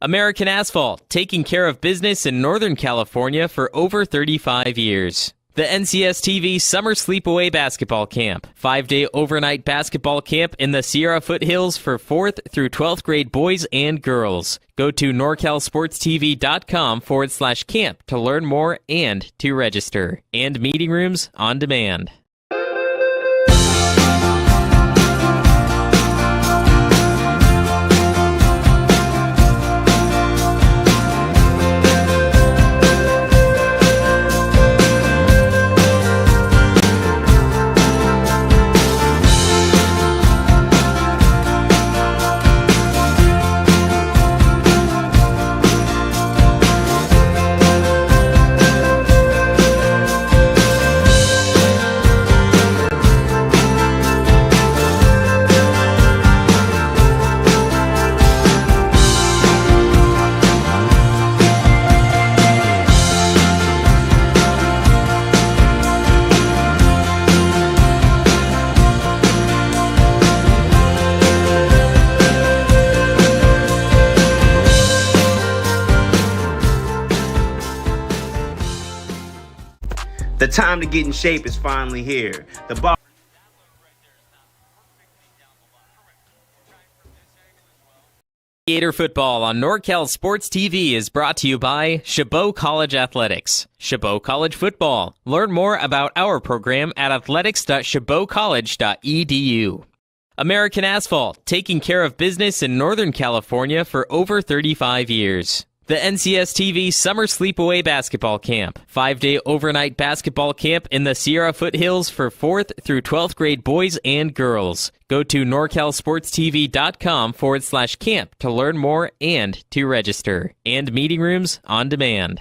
American Asphalt, taking care of business in Northern California for over 35 years. The NCS-TV Summer Sleepaway Basketball Camp. 5-day overnight basketball camp in the Sierra Foothills for 4th through 12th grade boys and girls. Go to norcalsportstv.com/camp to learn more and to register. And meeting rooms on demand. time to get in shape is finally here. Gladiator football on NorCal Sports TV is brought to you by Chabot College Athletics. Chabot College Football. Learn more about our program at athletics.chabotcollege.edu. American Asphalt, taking care of business in Northern California for over 35 years. The NCS-TV Summer Sleepaway Basketball Camp. 5-day overnight basketball camp in the Sierra Foothills for 4th through 12th grade boys and girls. Go to norcalsportstv.com/camp to learn more and to register. And meeting rooms on demand.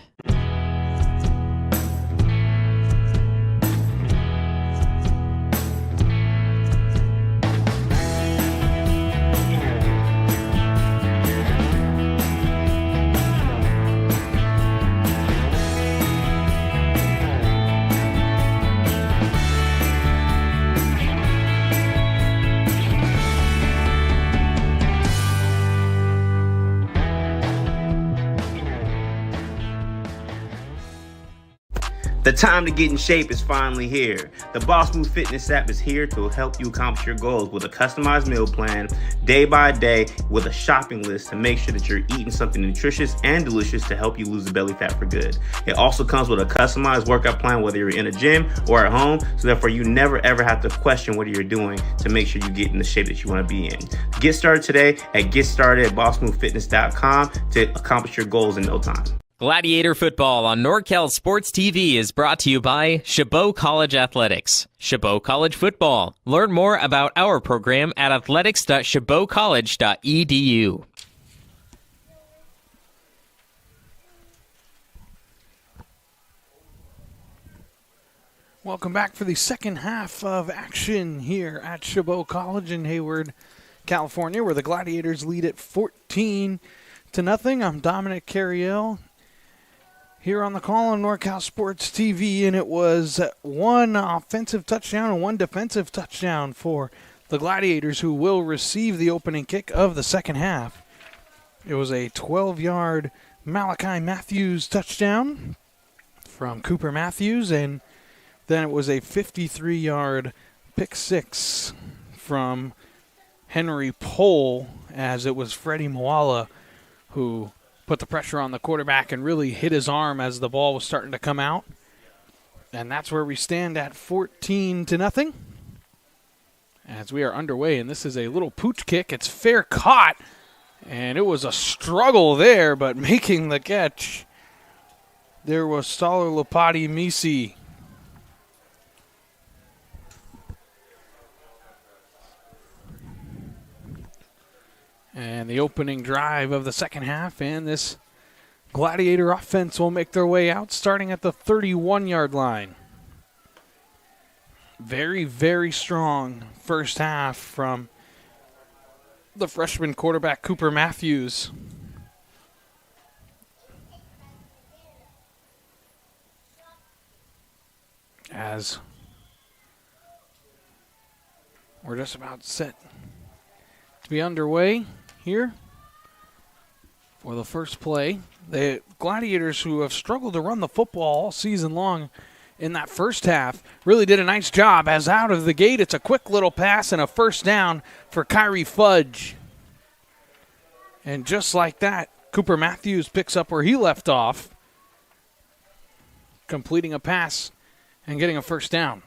The time to get in shape is finally here. The Boss Move Fitness app is here to help you accomplish your goals with a customized meal plan, day by day, with a shopping list to make sure that you're eating something nutritious and delicious to help you lose the belly fat for good. It also comes with a customized workout plan, whether you're in a gym or at home, so therefore you never ever have to question what you're doing to make sure you get in the shape that you want to be in. Get started today at GetStartedAtBossMoveFitness.com to accomplish your goals in no time. Gladiator football on NorCal Sports TV is brought to you by Chabot College Athletics. Chabot College Football. Learn more about our program at athletics.chabotcollege.edu. Welcome back for the second half of action here at Chabot College in Hayward, California, where the Gladiators lead at 14-0. I'm Dominic Carriel here on the call on NorCal Sports TV, and it was one offensive touchdown and one defensive touchdown for the Gladiators, who will receive the opening kick of the second half. It was a 12-yard Malachi Matthews touchdown from Cooper Matthews, and then it was a 53-yard pick six from Henry Pohl, as it was Freddie Moala who put the pressure on the quarterback and really hit his arm as the ball was starting to come out. And that's where we stand at 14-0 as we are underway. And this is a little pooch kick. It's fair caught, and it was a struggle there, but making the catch, there was Staller Lopati Misi. And the opening drive of the second half, and this Gladiator offense will make their way out starting at the 31-yard line. Very, very strong first half from the freshman quarterback Cooper Matthews. As we're just about set to be underway here for the first play. The Gladiators, who have struggled to run the football all season long in that first half, really did a nice job, as out of the gate it's a quick little pass and a first down for Kyrie Fudge. And just like that, Cooper Matthews picks up where he left off, completing a pass and getting a first down.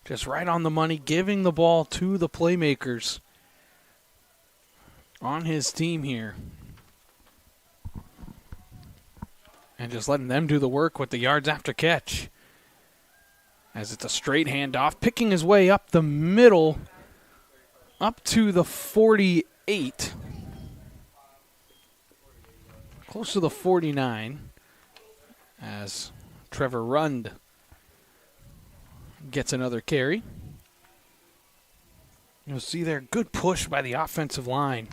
Just right on the money, giving the ball to the playmakers on his team here. And just letting them do the work with the yards after catch. As it's a straight handoff, picking his way up the middle, up to the 48. Close to the 49. As Trevor Rund gets another carry. You'll see there, good push by the offensive line.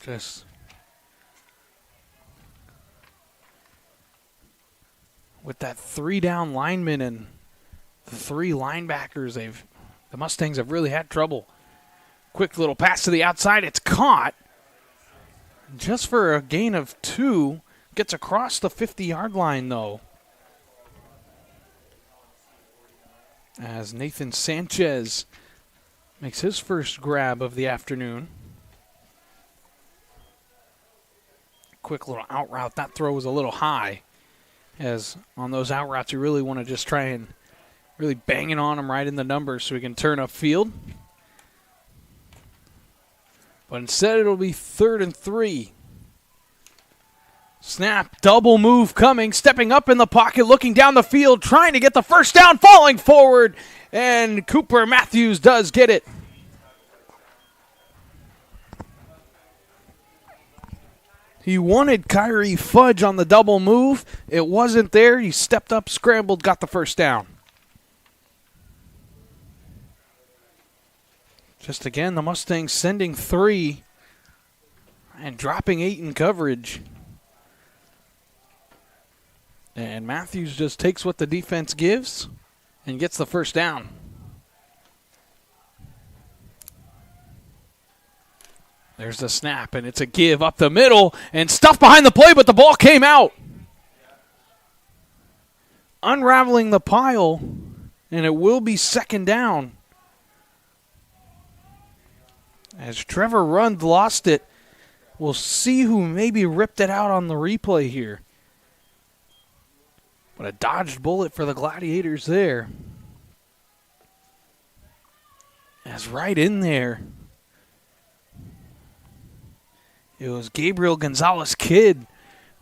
Just with that three down lineman and the three linebackers, the Mustangs have really had trouble. Quick little pass to the outside. It's caught just for a gain of 2. Gets across the 50-yard line, though. As Nathan Sanchez makes his first grab of the afternoon. Quick little out route. That throw was a little high. As on those out routes, you really want to just try and really bang it on him right in the numbers so he can turn upfield. But instead, it'll be 3rd and 3. Snap, double move coming, stepping up in the pocket, looking down the field, trying to get the first down, falling forward, and Cooper Matthews does get it. He wanted Kyrie Fudge on the double move. It wasn't there. He stepped up, scrambled, got the first down. Just again, the Mustangs sending 3 and dropping 8 in coverage. And Matthews just takes what the defense gives and gets the first down. There's the snap, and it's a give up the middle and stuff behind the play, but the ball came out. Unraveling the pile, and it will be 2nd down. As Trevor Rund lost it, we'll see who maybe ripped it out on the replay here. But a dodged bullet for the Gladiators there. As right in there, it was Gabriel Gonzalez-Kidd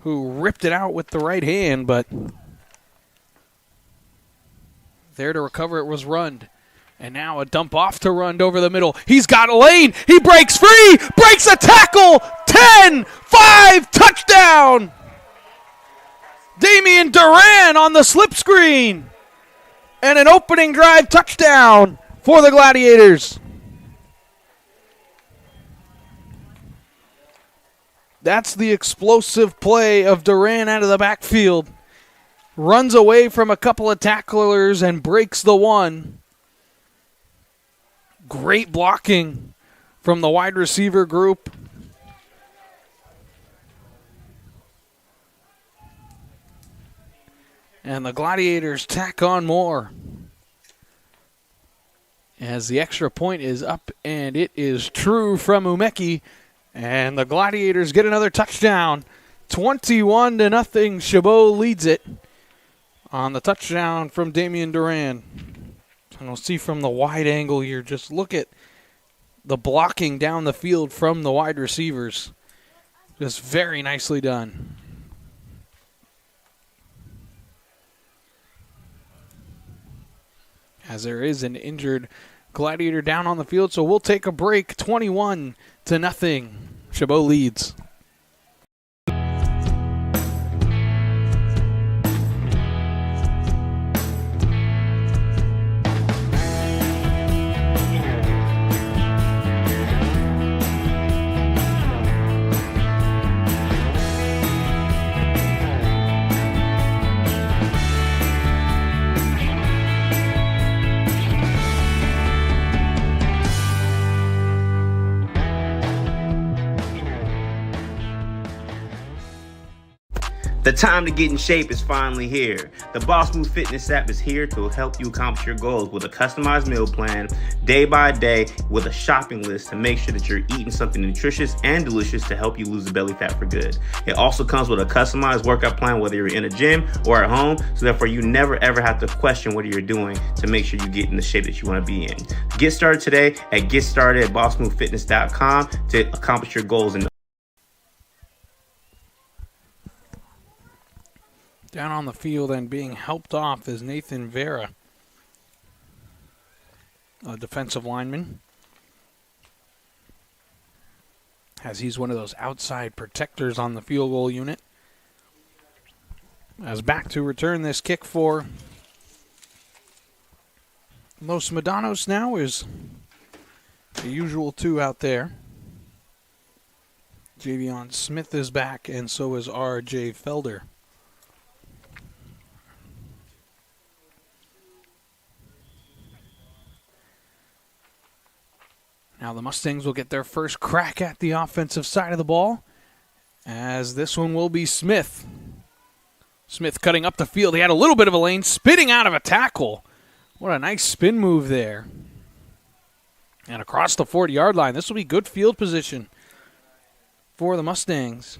who ripped it out with the right hand, but there to recover it was Rund. And now a dump off to Rund over the middle. He's got a lane. He breaks free. Breaks a tackle. 10-5 touchdown. Damian Duran on the slip screen. And an opening drive touchdown for the Gladiators. That's the explosive play of Duran out of the backfield. Runs away from a couple of tacklers and breaks the one. Great blocking from the wide receiver group. And the Gladiators tack on more. As the extra point is up, and it is true from Umeki. And the Gladiators get another touchdown. 21-0. Chabot leads it on the touchdown from Damian Duran. And we'll see from the wide angle here, just look at the blocking down the field from the wide receivers. Just very nicely done. As there is an injured Gladiator down on the field, so we'll take a break. 21-0. Chabot leads. The time to get in shape is finally here. The Boss Move Fitness app is here to help you accomplish your goals with a customized meal plan, day by day, with a shopping list to make sure that you're eating something nutritious and delicious to help you lose the belly fat for good. It also comes with a customized workout plan, whether you're in a gym or at home, so therefore you never ever have to question what you're doing to make sure you get in the shape that you want to be in. Get started today at GetStartedAtBossMoveFitness.com to accomplish your goals. Down on the field and being helped off is Nathan Vera, a defensive lineman, as he's one of those outside protectors on the field goal unit. As back to return this kick for Los Medanos now is the usual two out there. Javion Smith is back, and so is R.J. Felder. Now the Mustangs will get their first crack at the offensive side of the ball as this one will be Smith. Smith cutting up the field. He had a little bit of a lane, spinning out of a tackle. What a nice spin move there. And across the 40-yard line. This will be good field position for the Mustangs,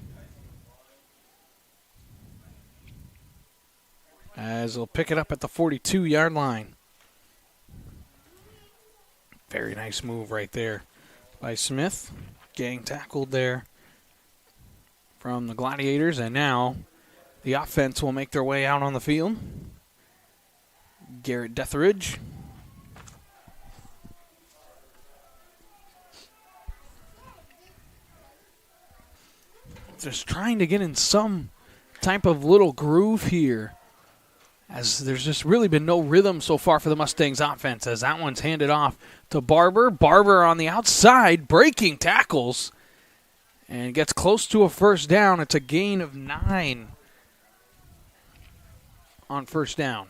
as they'll pick it up at the 42-yard line. Very nice move right there by Smith. Getting tackled there from the Gladiators, and now the offense will make their way out on the field. Garrett Detheridge. Just trying to get in some type of little groove here, as there's just really been no rhythm so far for the Mustangs offense, as that one's handed off to Barber. Barber on the outside, breaking tackles, and gets close to a first down. It's a gain of 9 on first down.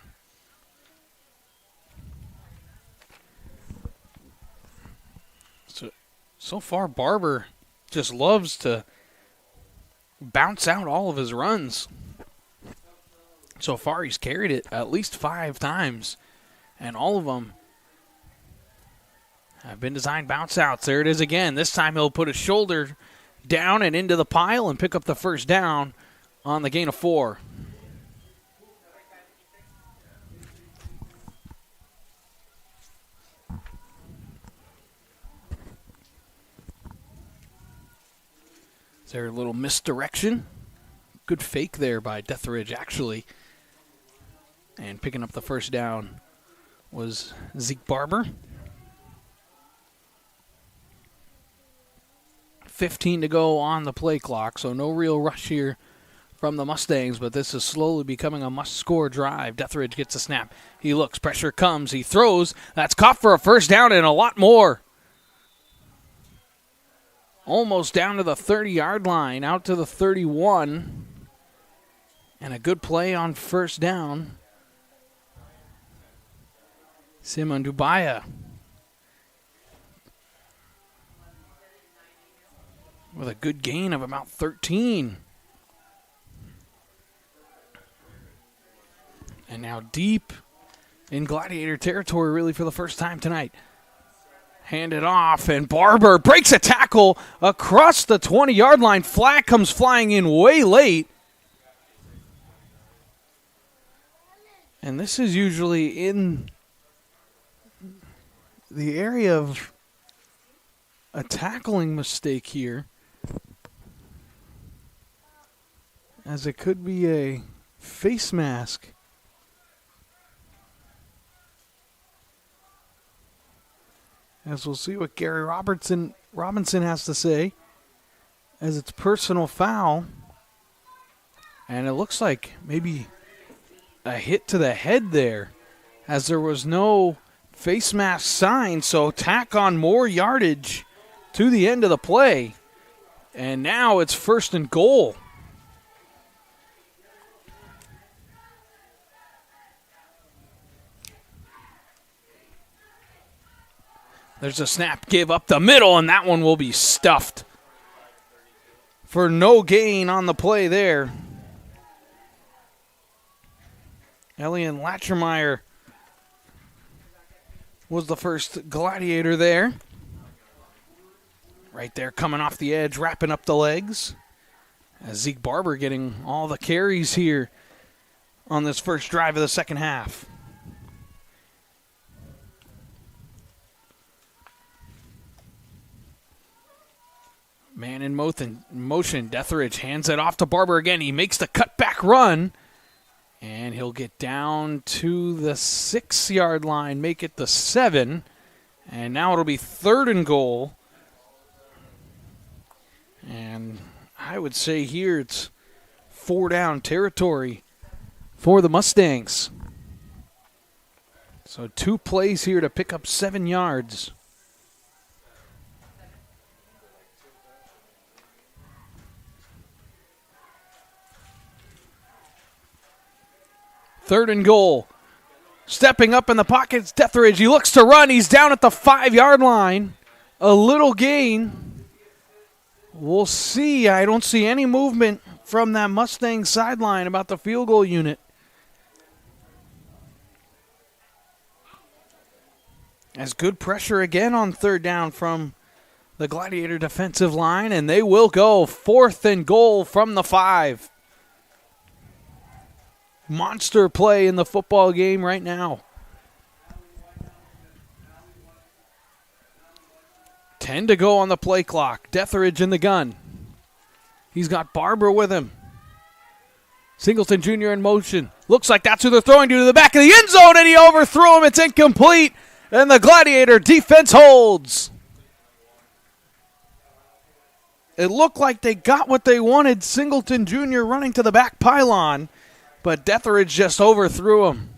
So far, Barber just loves to bounce out all of his runs. So far, he's carried it at least 5 times, and all of them have been designed bounce outs. There it is again. This time he'll put his shoulder down and into the pile and pick up the first down on the gain of 4. Is there a little misdirection? Good fake there by Detheridge, actually. And picking up the first down was Zeke Barber. 15 to go on the play clock, so no real rush here from the Mustangs, but this is slowly becoming a must-score drive. Detheridge gets a snap. He looks, pressure comes, he throws. That's caught for a first down and a lot more. Almost down to the 30-yard line, out to the 31. And a good play on first down. Simon Dubaya with a good gain of about 13. And now deep in Gladiator territory, really, for the first time tonight. Hand it off, and Barber breaks a tackle across the 20-yard line. Flag comes flying in way late. And this is usually in the area of a tackling mistake here, as it could be a face mask. As we'll see what Gary Robinson has to say, as it's personal foul. And it looks like maybe a hit to the head there, as there was no face mask sign, so tack on more yardage to the end of the play. And now it's 1st and goal. There's a snap, give up the middle, and that one will be stuffed for no gain on the play there. Elian Latchermeyer was the first Gladiator there. Right there, coming off the edge, wrapping up the legs. As Zeke Barber getting all the carries here on this first drive of the second half. Man in motion. Detheridge hands it off to Barber again. He makes the cutback run. And he'll get down to the 6-yard line, make it the 7. And now it'll be 3rd and goal. And I would say here it's 4-down territory for the Mustangs. So 2 plays here to pick up 7 yards. Third and goal. Stepping up in the pockets, Detheridge. He looks to run. He's down at the 5-yard line. A little gain We'll see. I don't see any movement from that Mustang sideline about the field goal unit. As good pressure again on third down from the Gladiator defensive line, and they will go 4th and goal from the 5. Monster play in the football game right now. 10 to go on the play clock. Detheridge in the gun. He's got Barber with him. Singleton Jr. in motion. Looks like that's who they're throwing to the back of the end zone, and he overthrew him. It's incomplete, and the Gladiator defense holds. It looked like they got what they wanted. Singleton Jr. running to the back pylon, but Detheridge just overthrew him.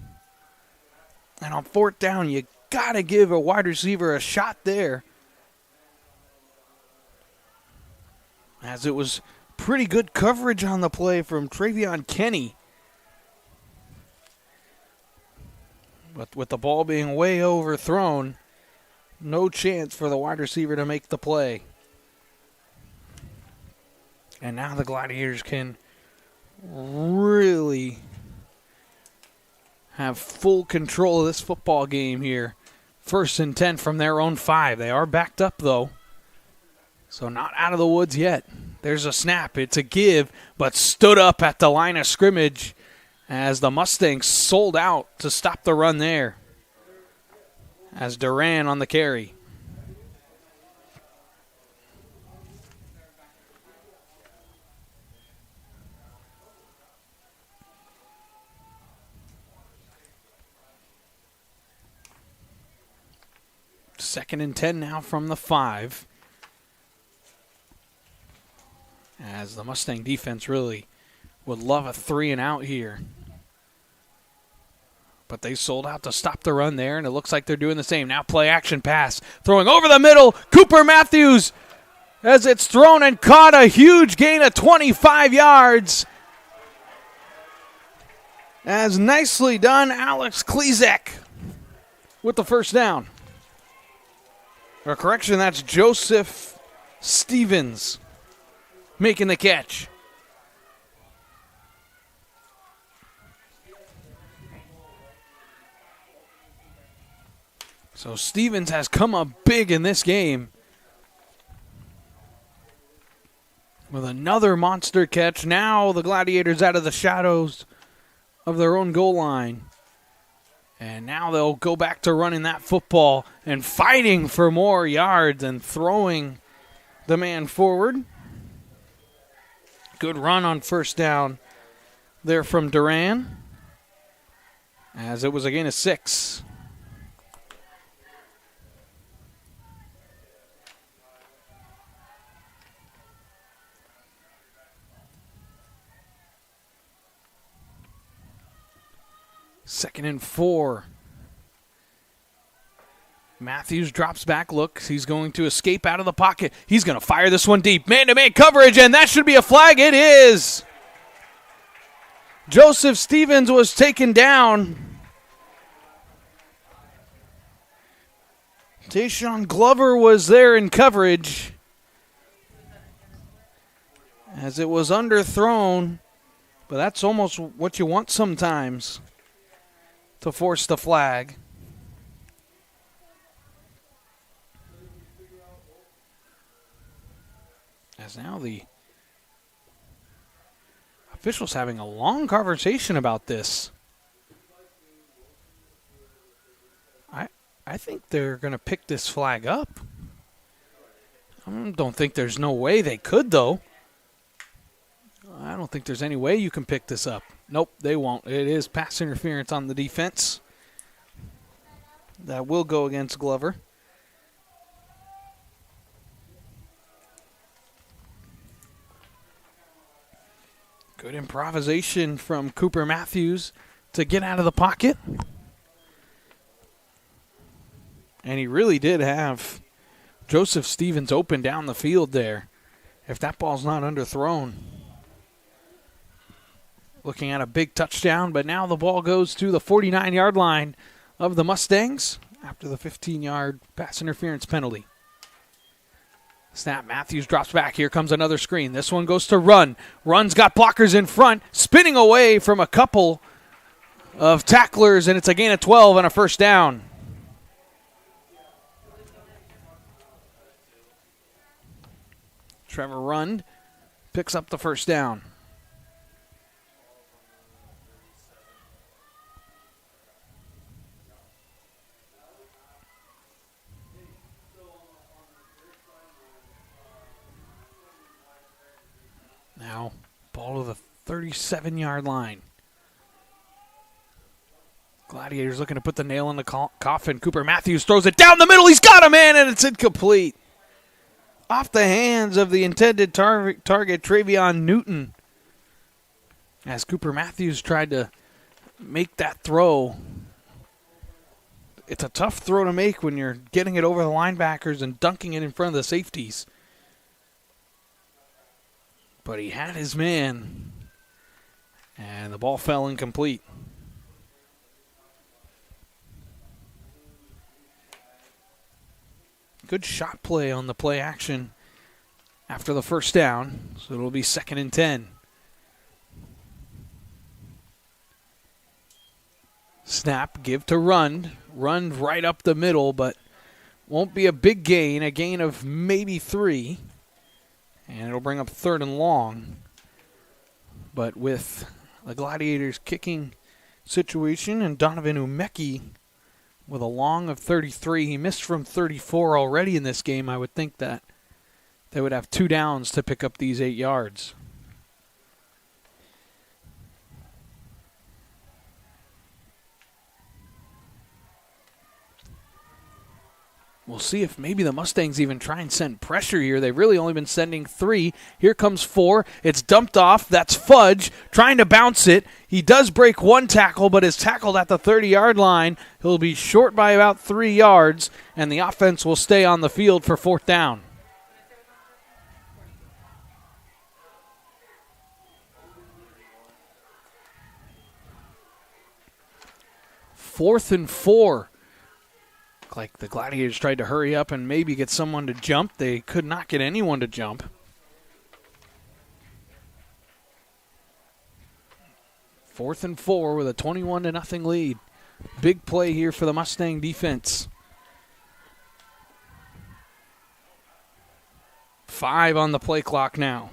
And on 4th down, you got to give a wide receiver a shot there, as it was pretty good coverage on the play from Travion Kenny. But with the ball being way overthrown, no chance for the wide receiver to make the play. And now the Gladiators can really have full control of this football game here. 1st and 10 from their own 5. They are backed up, though, so not out of the woods yet. There's a snap. It's a give, but stood up at the line of scrimmage as the Mustangs sold out to stop the run there. As Duran on the carry. Second and 10 now from the 5. As the Mustang defense really would love a 3 and out here. But they sold out to stop the run there, and it looks like they're doing the same. Now play action pass. Throwing over the middle. Cooper Matthews, as it's thrown and caught, a huge gain of 25 yards. As nicely done, Alex Klezek with the first down. Or correction, that's Joseph Stevens making the catch. So Stevens has come up big in this game with another monster catch. Now the Gladiators out of the shadows of their own goal line. And now they'll go back to running that football and fighting for more yards and throwing the man forward. Good run on first down there from Duran, as it was a gain of 6. Second and 4. Matthews drops back, looks. He's going to escape out of the pocket. He's going to fire this one deep. Man-to-man coverage, and that should be a flag. It is. Joseph Stevens was taken down. Tayshawn Glover was there in coverage, as it was underthrown, but that's almost what you want sometimes to force the flag. As now the officials having a long conversation about this. I think they're going to pick this flag up. I don't think there's no way they could, though. I don't think there's any way you can pick this up. Nope, they won't. It is pass interference on the defense. That will go against Glover. Good improvisation from Cooper Matthews to get out of the pocket. And he really did have Joseph Stevens open down the field there, if that ball's not underthrown. Looking at a big touchdown, but now the ball goes to the 49-yard line of the Mustangs after the 15-yard pass interference penalty. Snap, Matthews drops back. Here comes another screen. This one goes to Run. Run's got blockers in front, spinning away from a couple of tacklers, and it's a gain of 12 and a first down. Trevor Rund picks up the first down. Now, ball to the 37-yard line. Gladiators looking to put the nail in the coffin. Cooper Matthews throws it down the middle. He's got a man, and it's incomplete. Off the hands of the intended target, Travion Newton. As Cooper Matthews tried to make that throw. It's a tough throw to make when you're getting it over the linebackers and dunking it in front of the safeties. But he had his man, and the ball fell incomplete. Good shot play on the play action after the first down, so it'll be 2nd and 10. Snap, give to Rund. Rund right up the middle, but won't be a big gain, a gain of maybe 3. And it'll bring up 3rd and long. But with the Gladiators kicking situation and Donovan Umeki with a long of 33, he missed from 34 already in this game. I would think that they would have 2 downs to pick up these 8 yards. We'll see if maybe the Mustangs even try and send pressure here. They've really only been sending 3. Here comes 4. It's dumped off. That's Fudge trying to bounce it. He does break 1 tackle, but is tackled at the 30-yard line. He'll be short by about 3 yards, and the offense will stay on the field for 4th down. Fourth and 4. Like the Gladiators tried to hurry up and maybe get someone to jump. They could not get anyone to jump. 4th and 4 with a 21-0 lead. Big play here for the Mustang defense. 5 on the play clock now.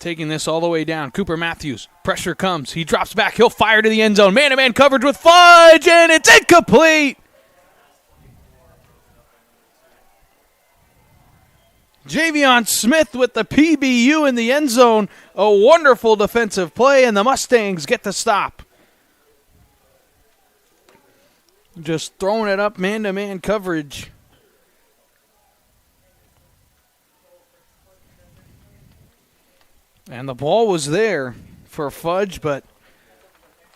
Taking this all the way down. Cooper Matthews. Pressure comes. He drops back. He'll fire to the end zone. Man-to-man coverage with Fudge, and it's incomplete. Javion Smith with the PBU in the end zone. A wonderful defensive play, and the Mustangs get the stop. Just throwing it up, man-to-man coverage. And the ball was there for Fudge, but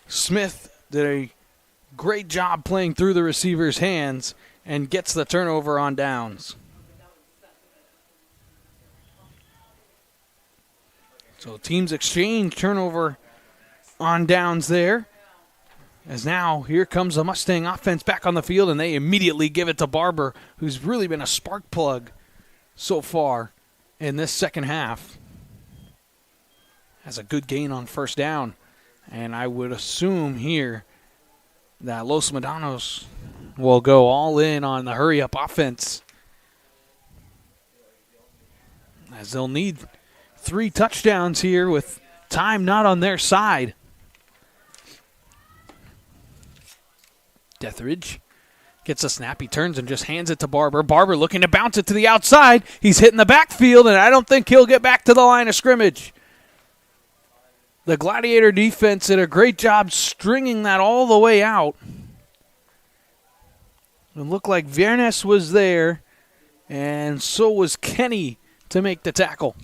Smith did a great job playing through the receiver's hands and gets the turnover on downs. So teams exchange turnover on downs there. As now here comes the Mustang offense back on the field, and they immediately give it to Barber, who's really been a spark plug so far in this second half. Has a good gain on first down. And I would assume here that Los Medanos will go all in on the hurry-up offense, as they'll need 3 touchdowns here with time not on their side. Deathridge gets a snap. He turns and just hands it to Barber. Barber looking to bounce it to the outside. He's hitting the backfield, and I don't think he'll get back to the line of scrimmage. The Gladiator defense did a great job stringing that all the way out. It looked like Viernes was there, and so was Kenny to make the tackle.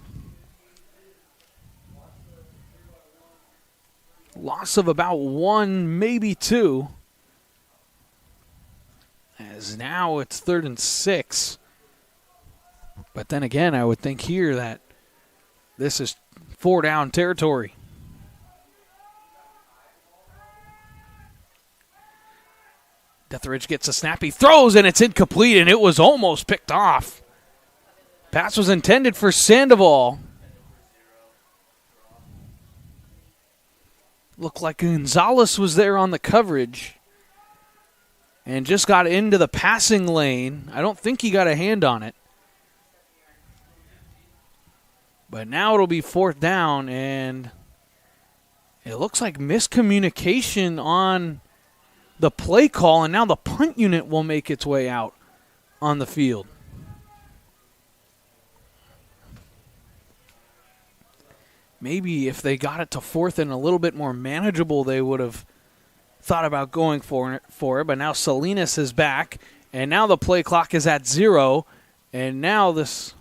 Loss of about 1, maybe 2. As now it's 3rd and 6. But then again, I would think here that this is 4 down territory. Deathridge gets a snap. He throws, and it's incomplete, and it was almost picked off. Pass was intended for Sandoval. Looked like Gonzalez was there on the coverage and just got into the passing lane. I don't think he got a hand on it. But now it'll be 4th down, and it looks like miscommunication on the play call, and now the punt unit will make its way out on the field. Maybe if they got it to 4th and a little bit more manageable, they would have thought about going for it. But now Salinas is back, and now the play clock is at 0, and now this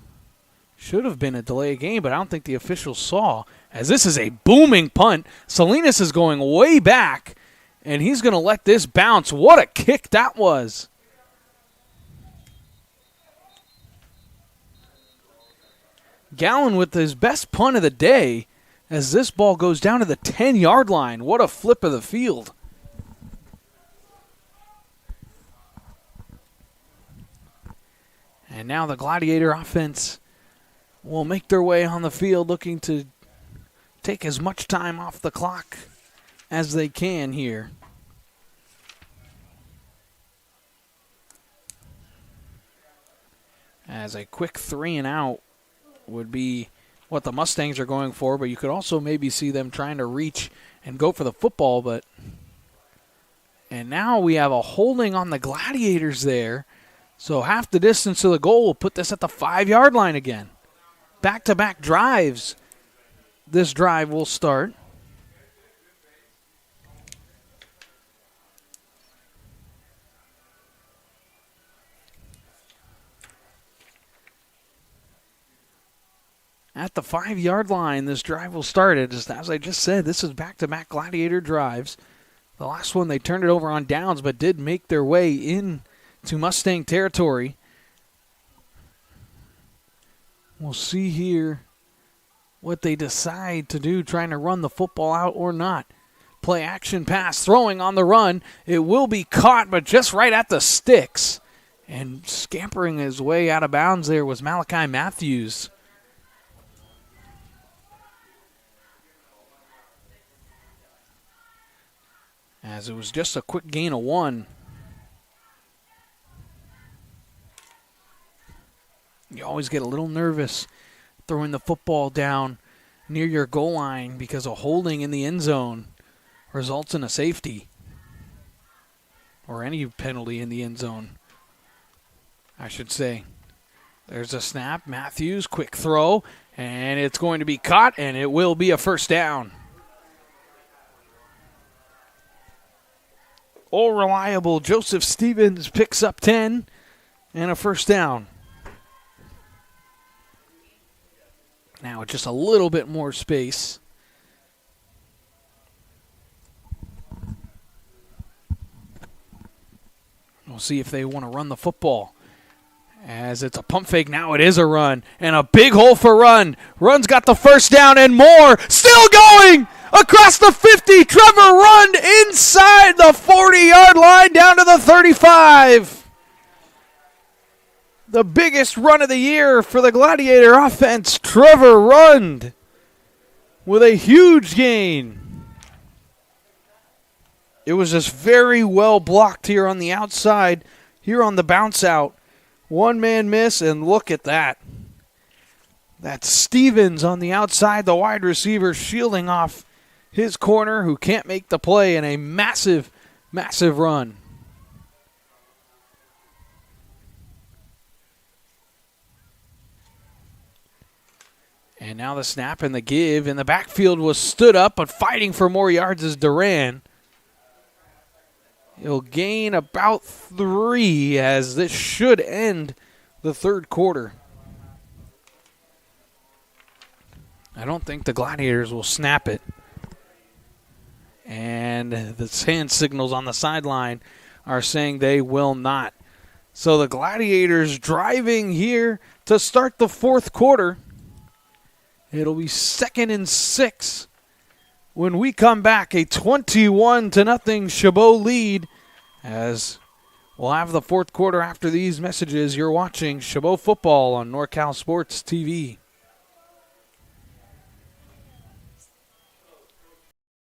should have been a delay game, but I don't think the officials saw, as this is a booming punt. Salinas is going way back, and he's going to let this bounce. What a kick that was. Gallen with his best punt of the day as this ball goes down to the 10-yard line. What a flip of the field. And now the Gladiator offense will make their way on the field, looking to take as much time off the clock as they can here. As a quick 3-and-out would be what the Mustangs are going for, but you could also maybe see them trying to reach and go for the football. And now we have a holding on the Gladiators there. So half the distance to the goal will put this at the 5-yard line again. Back-to-back drives. This drive will start. At the 5-yard line, this drive will start. As I just said, this is back-to-back Gladiator drives. The last one, they turned it over on downs, but did make their way in to Mustang territory. We'll see here what they decide to do, trying to run the football out or not. Play action pass, throwing on the run. It will be caught, but just right at the sticks. And scampering his way out of bounds there was Malachi Matthews. As it was just a quick gain of 1. You always get a little nervous throwing the football down near your goal line because a holding in the end zone results in a safety or any penalty in the end zone, I should say. There's a snap. Matthews, quick throw, and it's going to be caught, and it will be a 1st down. All reliable Joseph Stevens picks up 10 and a 1st down. Now with just a little bit more space. We'll see if they want to run the football. As it's a pump fake, now it is a run. And a big hole for Run. Run's got the 1st down and more. Still going! Across the 50, Trevor Run inside the 40-yard line down to the 35. The biggest run of the year for the Gladiator offense, Trevor Rund, with a huge gain. It was just very well blocked here on the outside, here on the bounce out. One-man miss, and look at that. That's Stevens on the outside, the wide receiver shielding off his corner who can't make the play in a massive, massive run. And now the snap and the give. In the backfield was stood up, but fighting for more yards is Duran. He'll gain about 3 as this should end the 3rd quarter. I don't think the Gladiators will snap it. And the hand signals on the sideline are saying they will not. So the Gladiators driving here to start the 4th quarter. It'll be 2nd and 6 when we come back. A 21-0 Chabot lead as We'll have the fourth quarter after these messages. You're watching Chabot football on NorCal Sports TV.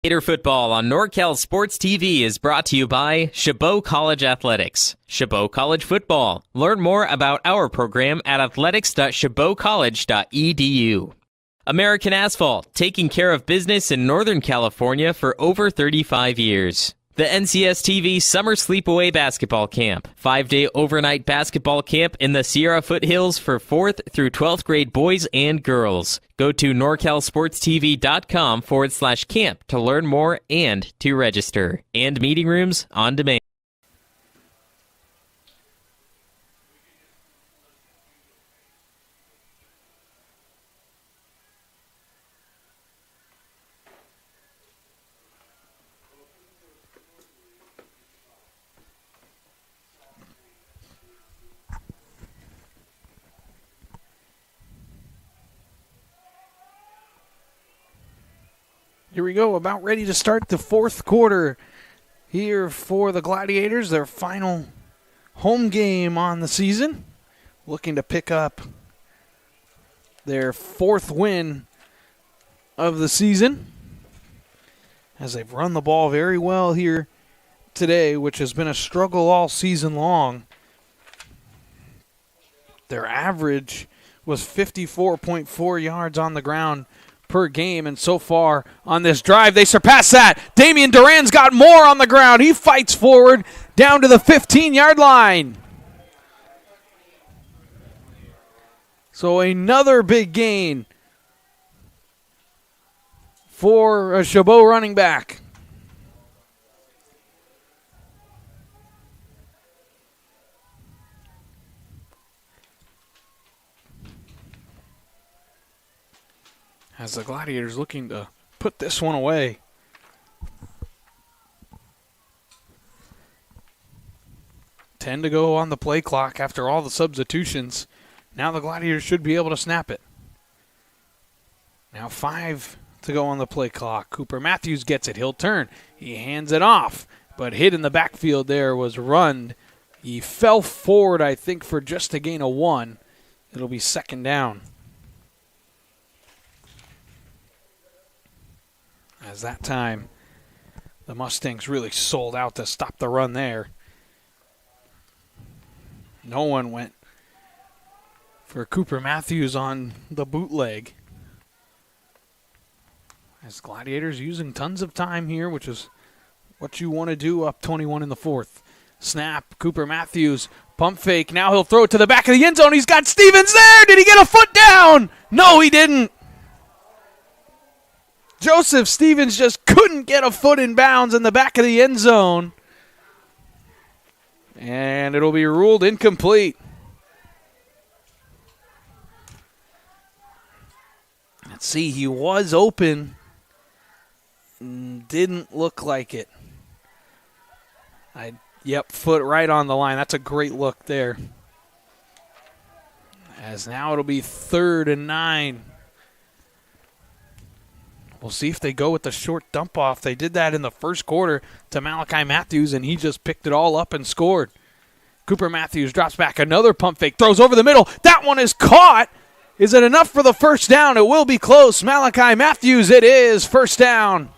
Gator football on NorCal Sports TV is brought to you by Chabot College Athletics. Chabot College Football. Learn more about our program at athletics.chabotcollege.edu. American Asphalt, taking care of business in Northern California for over 35 years. The NCS TV Summer Sleepaway Basketball Camp. 5-day overnight basketball camp in the Sierra Foothills for 4th through 12th grade boys and girls. Go to norcalsportstv.com/camp to learn more and to register. And meeting rooms on demand. Here we go, about ready to start the fourth quarter here for the Gladiators, their final home game on the season, looking to pick up their fourth win of the season as they've run the ball very well here today, which has been a struggle all season long. Their average was 54.4 yards on the ground per game, and so far on this drive, they surpass that. Damian Duran's got more on the ground. He fights forward down to the 15-yard line. So another big gain for a Chabot running back. As the Gladiators looking to put this one away. Ten to go on the play clock after all the substitutions. Now the Gladiators should be able to snap it. Now 5 to go on the play clock. Cooper Matthews gets it. He'll turn. He hands it off. But hit in the backfield there was run. He fell forward, I think, for just a gain of 1. It'll be second down. As that time, the Mustangs really sold out to stop the run there. No one went for Cooper Matthews on the bootleg. As Gladiators using tons of time here, which is what you want to do up 21 in the fourth. Snap, Cooper Matthews, pump fake. Now he'll throw it to the back of the end zone. He's got Stevens there. Did he get a foot down? No, he didn't. Joseph Stevens just couldn't get a foot in bounds in the back of the end zone. And it'll be ruled incomplete. Let's see, he was open. Didn't look like it. Foot right on the line. That's a great look there. As now it'll be 3rd and 9. We'll see if they go with the short dump off. They did that in the first quarter to Malachi Matthews, and he just picked it all up and scored. Cooper Matthews drops back. Another pump fake. Throws over the middle. That one is caught. Is it enough for the first down? It will be close. Malachi Matthews, it is. First down.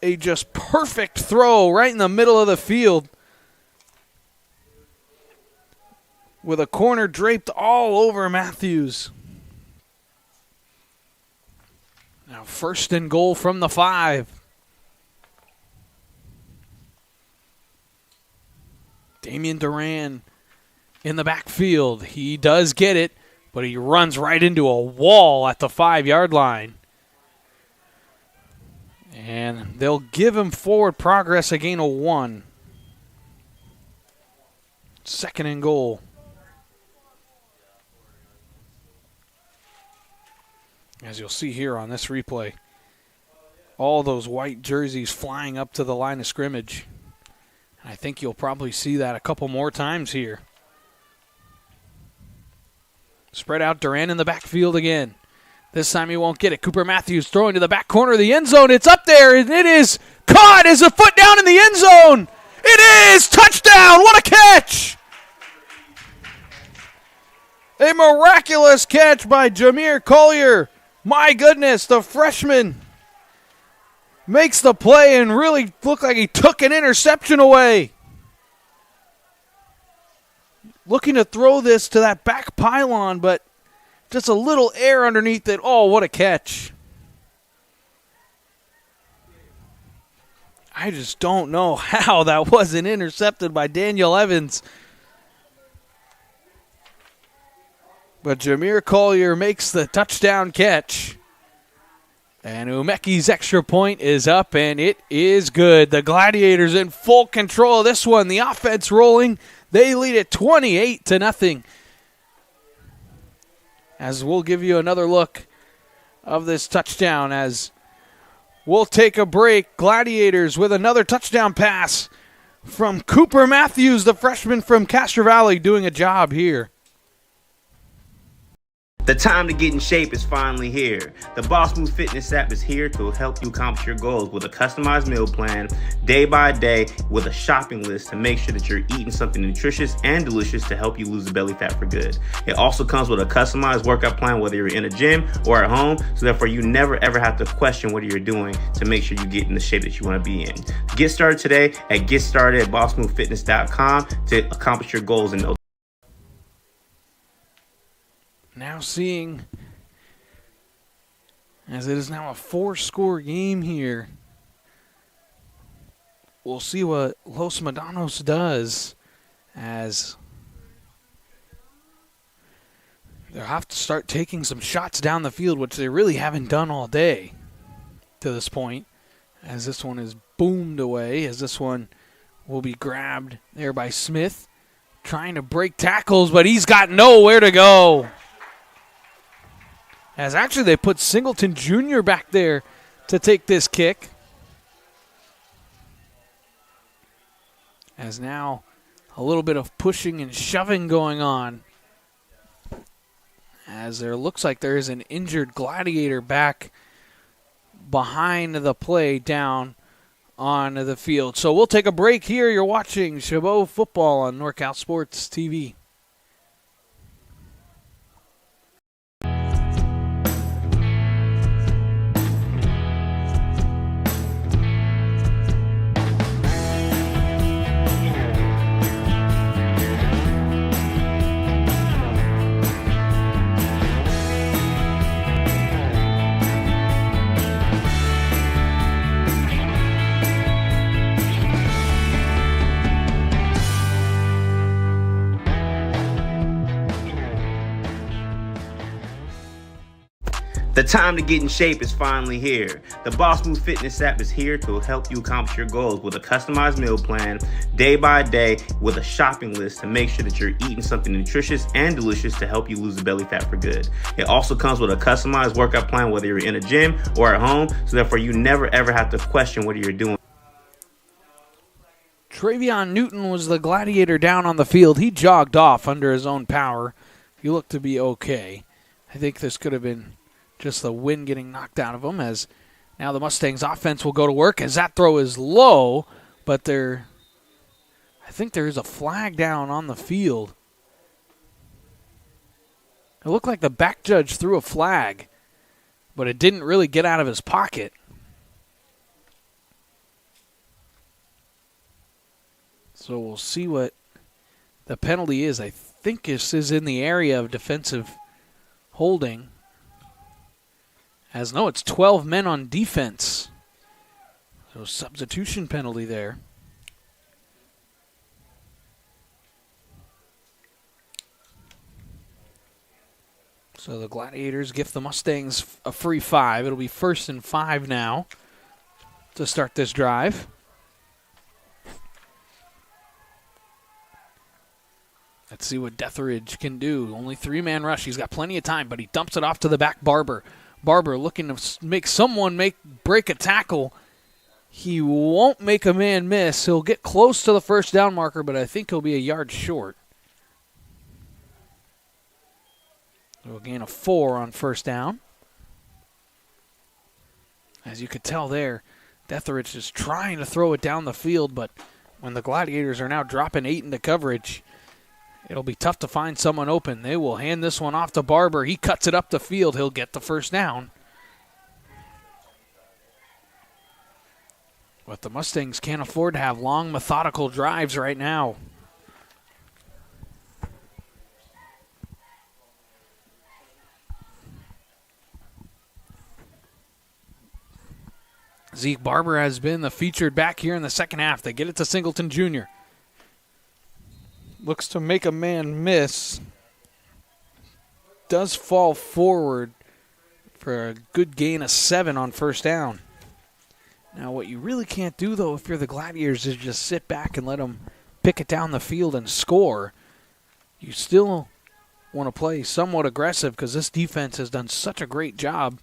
A just perfect throw right in the middle of the field, with a corner draped all over Matthews. Now 1st and goal from the 5. Damian Duran in the backfield. He does get it, but he runs right into a wall at the 5-yard line. And they'll give him forward progress, a gain of 1. 2nd and goal. As you'll see here on this replay, all those white jerseys flying up to the line of scrimmage. I think you'll probably see that a couple more times here. Spread out Duran in the backfield again. This time he won't get it. Cooper Matthews throwing to the back corner of the end zone. It's up there, and it is caught. Is a foot down in the end zone. It is! Touchdown! What a catch! A miraculous catch by Jameer Collier. My goodness, the freshman makes the play and really looked like he took an interception away. Looking to throw this to that back pylon, but just a little air underneath it. Oh, what a catch. I just don't know how that wasn't intercepted by Daniel Evans. But Jameer Collier makes the touchdown catch. And Umeki's extra point is up, and it is good. The Gladiators in full control of this one. The offense rolling. They lead it 28-0. As we'll give you another look of this touchdown as we'll take a break. Gladiators with another touchdown pass from Cooper Matthews, the freshman from Castro Valley, doing a job here. The time to get in shape is finally here. The Boss Move Fitness app is here to help you accomplish your goals with a customized meal plan, day by day, with a shopping list to make sure that you're eating something nutritious and delicious to help you lose the belly fat for good. It also comes with a customized workout plan, whether you're in a gym or at home, so therefore you never ever have to question what you're doing to make sure you get in the shape that you want to be in. Get started today at GetStartedAtBossMoveFitness.com to accomplish your goals in no time. Now seeing, as it is now a 4-score game here, we'll see what Los Medanos does, as they'll have to start taking some shots down the field, which they really haven't done all day to this point, as this one is boomed away, as this one will be grabbed there by Smith, trying to break tackles, but he's got nowhere to go. As actually they put Singleton Jr. back there to take this kick. As now a little bit of pushing and shoving going on. As there looks like there is an injured Gladiator back behind the play down on the field. So we'll take a break here. You're watching Chabot football on NorCal Sports TV. The time to get in shape is finally here. The Boss Move Fitness app is here to help you accomplish your goals with a customized meal plan, day by day, with a shopping list to make sure that you're eating something nutritious and delicious to help you lose the belly fat for good. It also comes with a customized workout plan, whether you're in a gym or at home, so therefore you never ever have to question what you're doing. Travion Newton was the Gladiator down on the field. He jogged off under his own power. He looked to be okay. I think this could have been just the wind getting knocked out of him, as now the Mustangs offense will go to work as that throw is low, but I think there is a flag down on the field. It looked like the back judge threw a flag, but it didn't really get out of his pocket. So we'll see what the penalty is. I think this is in the area of defensive holding. As no, it's 12 men on defense. So substitution penalty there. So the Gladiators gift the Mustangs a free 5. It'll be 1st and 5 now to start this drive. Let's see what Detheridge can do. Only 3-man rush. He's got plenty of time, but he dumps it off to the back Barber. Barber looking to make someone break a tackle. He won't make a man miss. He'll get close to the first down marker, but I think he'll be a yard short. He'll gain a 4 on first down. As you could tell there, Detheridge is trying to throw it down the field, but when the Gladiators are now dropping 8 into coverage, it'll be tough to find someone open. They will hand this one off to Barber. He cuts it up the field. He'll get the first down. But the Mustangs can't afford to have long, methodical drives right now. Zeke Barber has been the featured back here in the second half. They get it to Singleton Jr. Looks to make a man miss. Does fall forward for a good gain of 7 on first down. Now, what you really can't do, though, if you're the Gladiators, is just sit back and let them pick it down the field and score. You still want to play somewhat aggressive because this defense has done such a great job,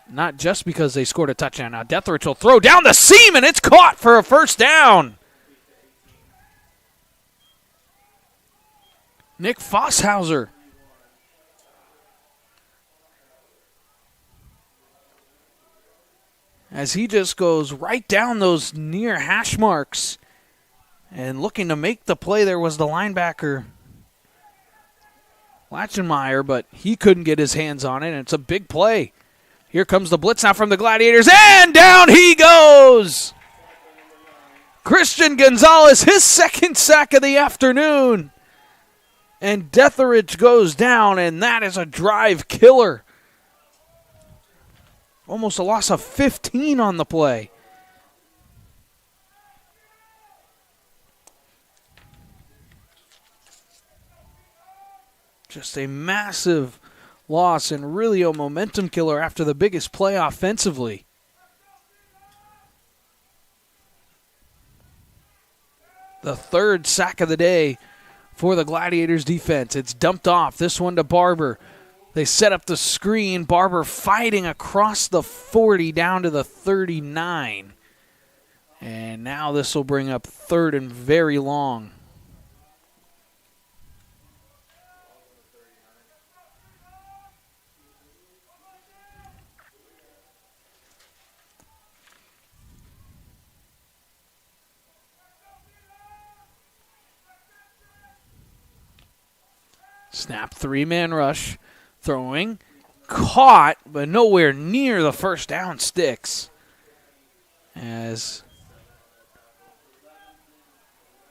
not just because they scored a touchdown. Now, Detheridge will throw down the seam, and it's caught for a first down. Nick Fosshauser. As he just goes right down those near hash marks and looking to make the play. There was the linebacker, Lachenmeyer, but he couldn't get his hands on it, and it's a big play. Here comes the blitz now from the Gladiators, and down he goes! Christian Gonzalez, his second sack of the afternoon. And Detheridge goes down, and that is a drive killer. Almost a loss of 15 on the play. Just a massive loss and really a momentum killer after the biggest play offensively. The third sack of the day for the Gladiators defense. It's dumped off. This one to Barber. They set up the screen. Barber fighting across the 40 down to the 39. And now this will bring up third and very long. Snap, three-man rush. Throwing, caught, but nowhere near the first down sticks. As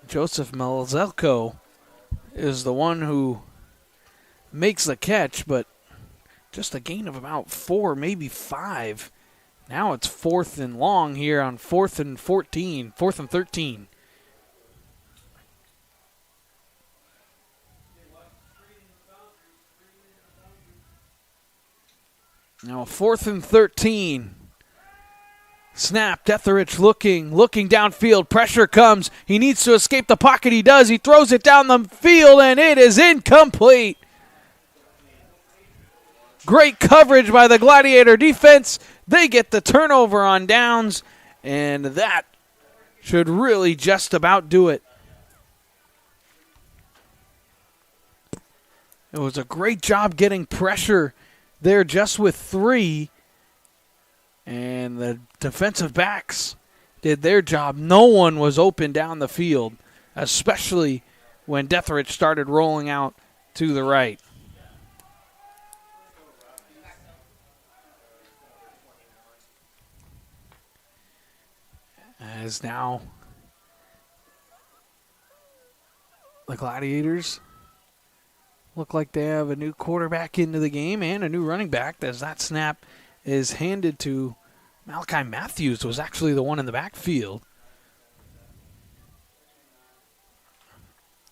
Joseph Malzelko is the one who makes the catch, but just a gain of about 4, maybe 5. Now it's 4th and long here on 4th and 14, 4th and 13. Now 4th and 13. Snap, Detheridge looking downfield. Pressure comes. He needs to escape the pocket. He does. He throws it down the field, and it is incomplete. Great coverage by the Gladiator defense. They get the turnover on downs, and that should really just about do it. It was a great job getting pressure there just with 3, and the defensive backs did their job. No one was open down the field, especially when Detheridge started rolling out to the right. As now the Gladiators look like they have a new quarterback into the game and a new running back, as that snap is handed to Malachi Matthews, was actually the one in the backfield.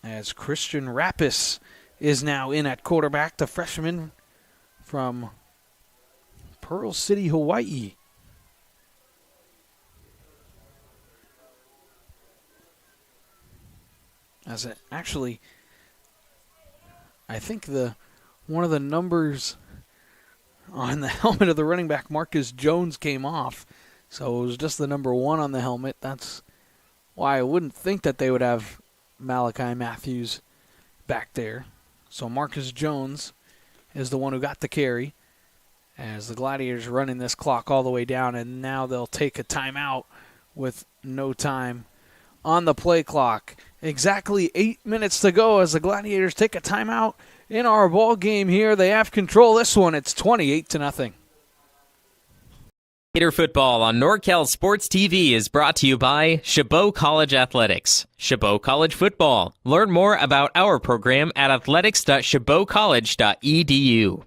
As Christian Rappis is now in at quarterback, the freshman from Pearl City, Hawaii. As it actually, I think one of the numbers on the helmet of the running back, Marcus Jones, came off. So it was just the number 1 on the helmet. That's why I wouldn't think that they would have Malachi Matthews back there. So Marcus Jones is the one who got the carry. as the Gladiators are running this clock all the way down, and now they'll take a timeout with no time on the play clock. Exactly 8 minutes to go as the Gladiators take a timeout in our ball game here. They have control this one. It's 28-0. Gator football on NorCal Sports TV is brought to you by Chabot College Athletics. Chabot College Football. Learn more about our program at athletics.chabotcollege.edu.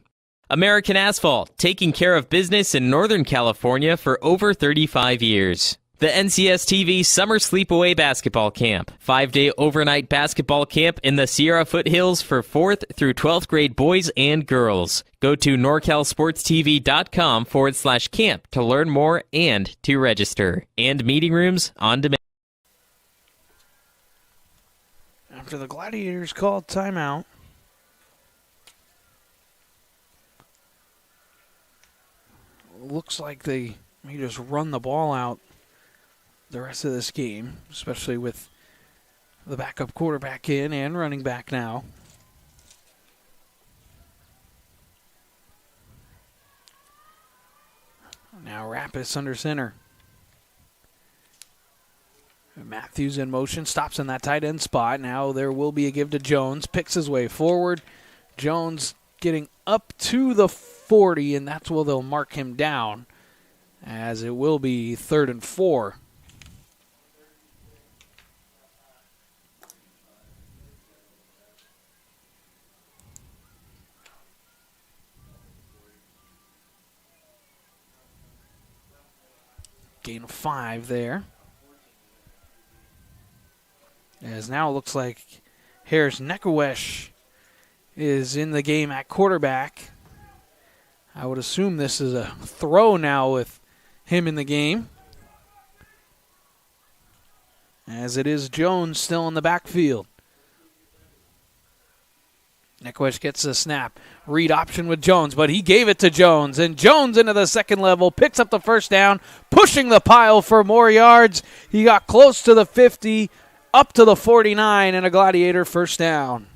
American Asphalt, taking care of business in Northern California for over 35 years. The NCS TV Summer Sleepaway Basketball Camp. 5-day overnight basketball camp in the Sierra Foothills for 4th through 12th grade boys and girls. Go to norcalsportstv.com/camp to learn more and to register. And meeting rooms on demand. After the Gladiators called timeout, looks like they may just run the ball out the rest of this game, especially with the backup quarterback in and running back now. Now Rappis under center. Matthews in motion, stops in that tight end spot. Now there will be a give to Jones, picks his way forward. Jones getting up to the 40, and that's where they'll mark him down, as it will be 3rd and 4. Gain of 5 there. As now it looks like Harris Nekawesh is in the game at quarterback. I would assume this is a throw now with him in the game, as it is Jones still in the backfield. Nekawesh gets the snap. Read option with Jones, but he gave it to Jones. And Jones into the second level, picks up the first down, pushing the pile for more yards. He got close to the 50, up to the 49, and a Gladiator first down.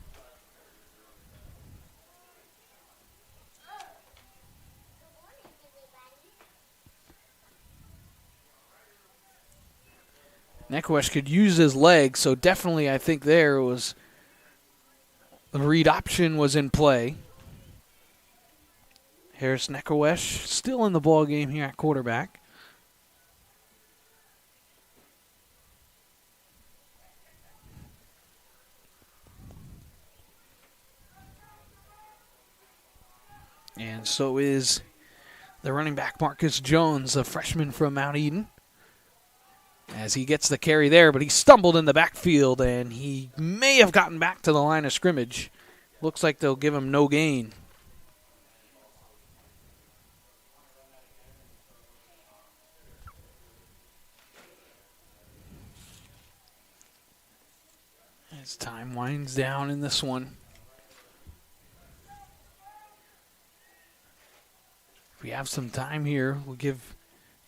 Nekawesh could use his legs, so definitely I think there was the read option was in play. Harris Nekawesh still in the ball game here at quarterback. And so is the running back Marcus Jones, a freshman from Mount Eden, as he gets the carry there, but he stumbled in the backfield, and he may have gotten back to the line of scrimmage. Looks like they'll give him no gain. As time winds down in this one. If we have some time here, we'll give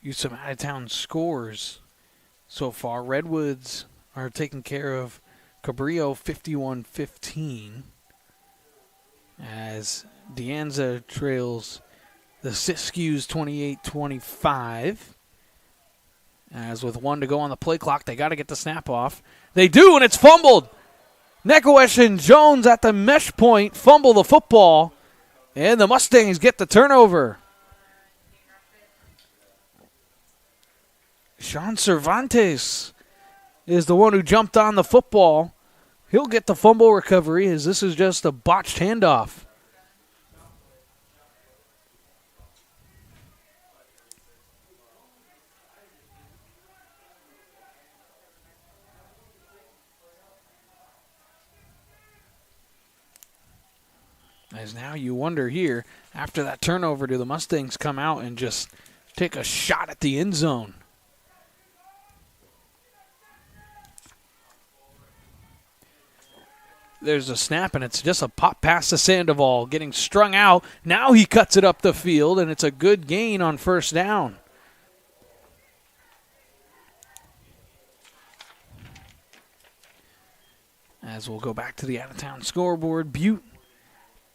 you some out-of-town scores. So far, Redwoods are taking care of Cabrillo 51-15, as De Anza trails the Siskiyous 28-25. As with 1 to go on the play clock, they got to get the snap off. They do, and it's fumbled. Nekawesh and Jones at the mesh point fumble the football, and the Mustangs get the turnover. Sean Cervantes is the one who jumped on the football. He'll get the fumble recovery, as this is just a botched handoff. As now you wonder here, after that turnover, do the Mustangs come out and just take a shot at the end zone? There's a snap, and it's just a pop pass to Sandoval, getting strung out. Now he cuts it up the field, and it's a good gain on first down. As we'll go back to the out-of-town scoreboard, Butte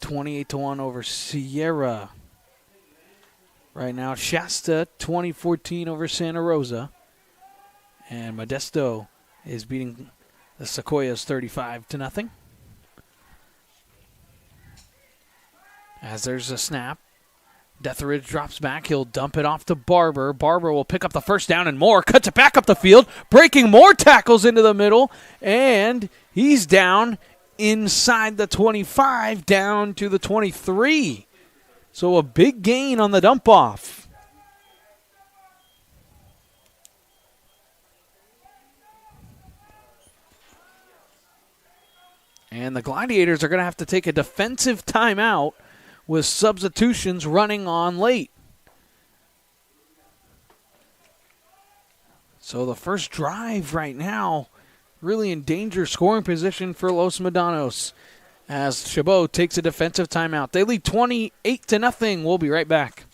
28-1 over Sierra. Right now, Shasta 2014 over Santa Rosa. And Modesto is beating the Sequoias 35-0. As there's a snap. Detheridge drops back. He'll dump it off to Barber. Barber will pick up the first down and more. Cuts it back up the field. Breaking more tackles into the middle. And he's down inside the 25, down to the 23. So a big gain on the dump off. And the Gladiators are going to have to take a defensive timeout with substitutions running on late. So the first drive right now really in danger scoring position for Los Medanos as Chabot takes a defensive timeout. They lead 28-0. We'll be right back.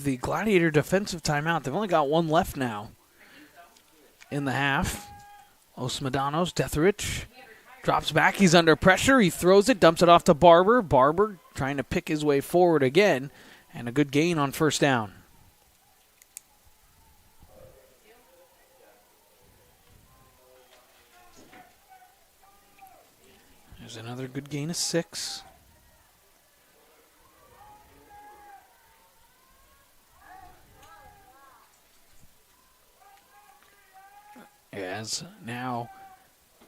The Gladiator defensive timeout. They've only got one left now in the half. Los Medanos, Detheridge drops back. He's under pressure. He throws it, dumps it off to Barber. Barber trying to pick his way forward again, and a good gain on first down. There's another good gain of 6. As now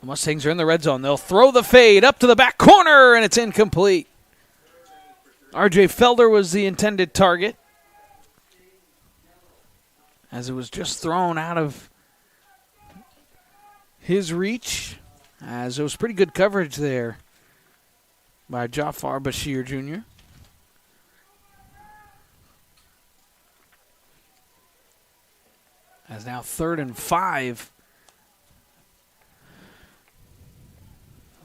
the Mustangs are in the red zone. They'll throw the fade up to the back corner, and it's incomplete. R.J. Felder was the intended target, as it was just thrown out of his reach, as it was pretty good coverage there by Jafar Bashir Jr. As now 3rd and 5.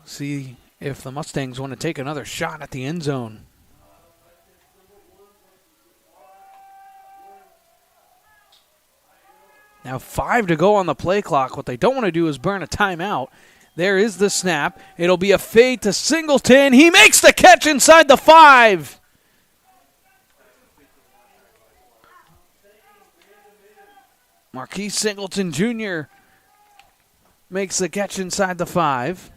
See if the Mustangs want to take another shot at the end zone. Now 5 to go on the play clock. What they don't want to do is burn a timeout. There is the snap. It'll be a fade to Singleton. He makes the catch inside the 5. Marquise Singleton Jr. makes the catch inside the 5.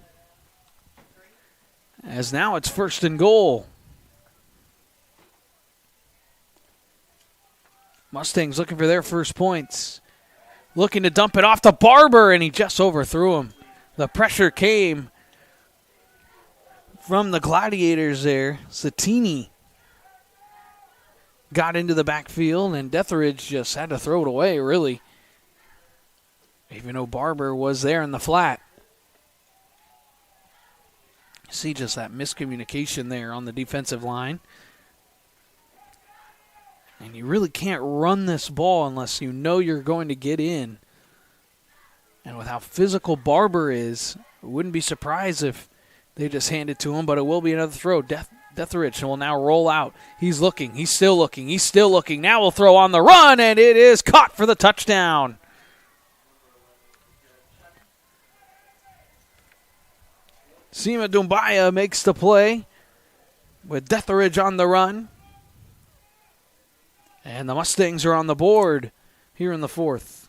As now it's 1st and goal. Mustangs looking for their first points. Looking to dump it off to Barber, and he just overthrew him. The pressure came from the Gladiators there. Satini got into the backfield, and Detheridge just had to throw it away, really. Even though Barber was there in the flat. See just that miscommunication there on the defensive line. And you really can't run this ball unless you know you're going to get in. And with how physical Barber is, I wouldn't be surprised if they just hand it to him, but it will be another throw. Detheridge will now roll out. He's looking. He's still looking. He's still looking. Now we'll throw on the run, and it is caught for the touchdown. Sima Dumbaya makes the play with Detheridge on the run. And the Mustangs are on the board here in the 4th.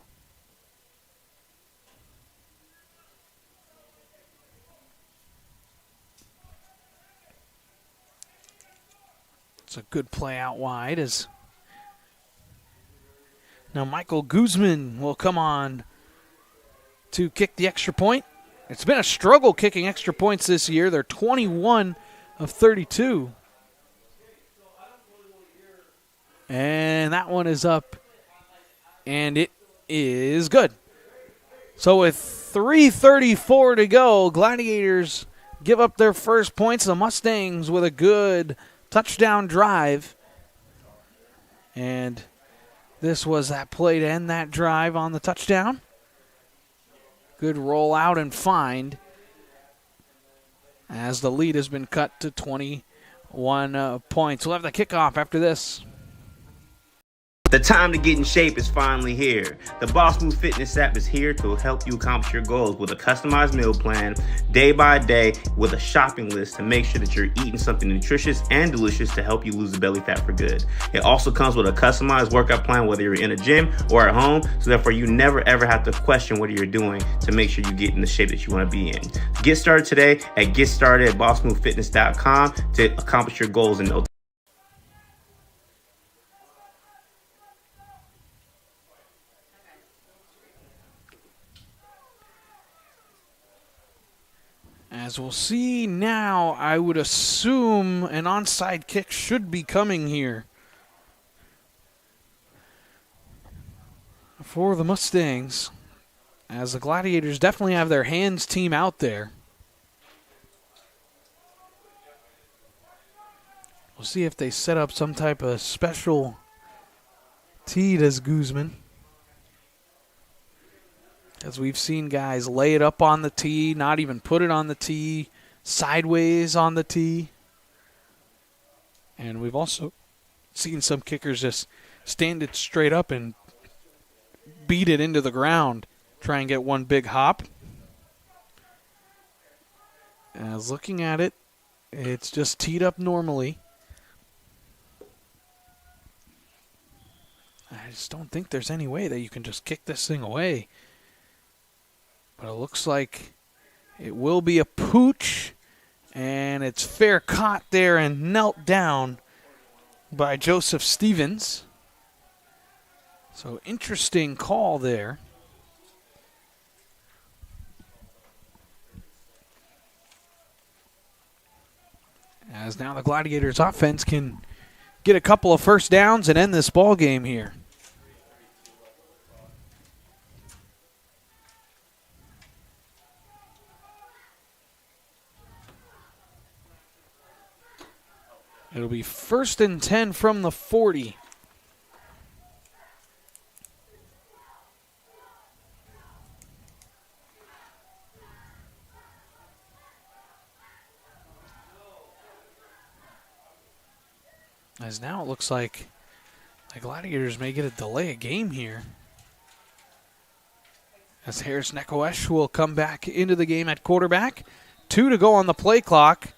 It's a good play out wide as now Michael Guzman will come on to kick the extra point. It's been a struggle kicking extra points this year. They're 21 of 32. And that one is up, and it is good. So with 3:34 to go, Gladiators give up their first points. The Mustangs with a good touchdown drive. And this was that play to end that drive on the touchdown. Good roll out and find as the lead has been cut to 21 points. We'll have the kickoff after this. The time to get in shape is finally here. The Boss Move Fitness app is here to help you accomplish your goals with a customized meal plan, day by day, with a shopping list to make sure that you're eating something nutritious and delicious to help you lose the belly fat for good. It also comes with a customized workout plan, whether you're in a gym or at home, so therefore you never ever have to question what you're doing to make sure you get in the shape that you want to be in. Get started today at GetStartedAtBossMoveFitness.com to accomplish your goals in no time. As we'll see now, I would assume an onside kick should be coming here for the Mustangs, as the Gladiators definitely have their hands team out there. We'll see if they set up some type of special tee to Guzman, as we've seen guys lay it up on the tee, not even put it on the tee, sideways on the tee. And we've also seen some kickers just stand it straight up and beat it into the ground, try and get one big hop. As looking at it, it's just teed up normally. I just don't think there's any way that you can just kick this thing away. But it looks like it will be a pooch, and it's fair caught there and knelt down by Joseph Stevens. So interesting call there. As now the Gladiators offense can get a couple of first downs and end this ball game here. It'll be 1st and 10 from the 40. As now it looks like the Gladiators may get a delay of game here, as Harris Nekoesh will come back into the game at quarterback. 2 to go on the play clock.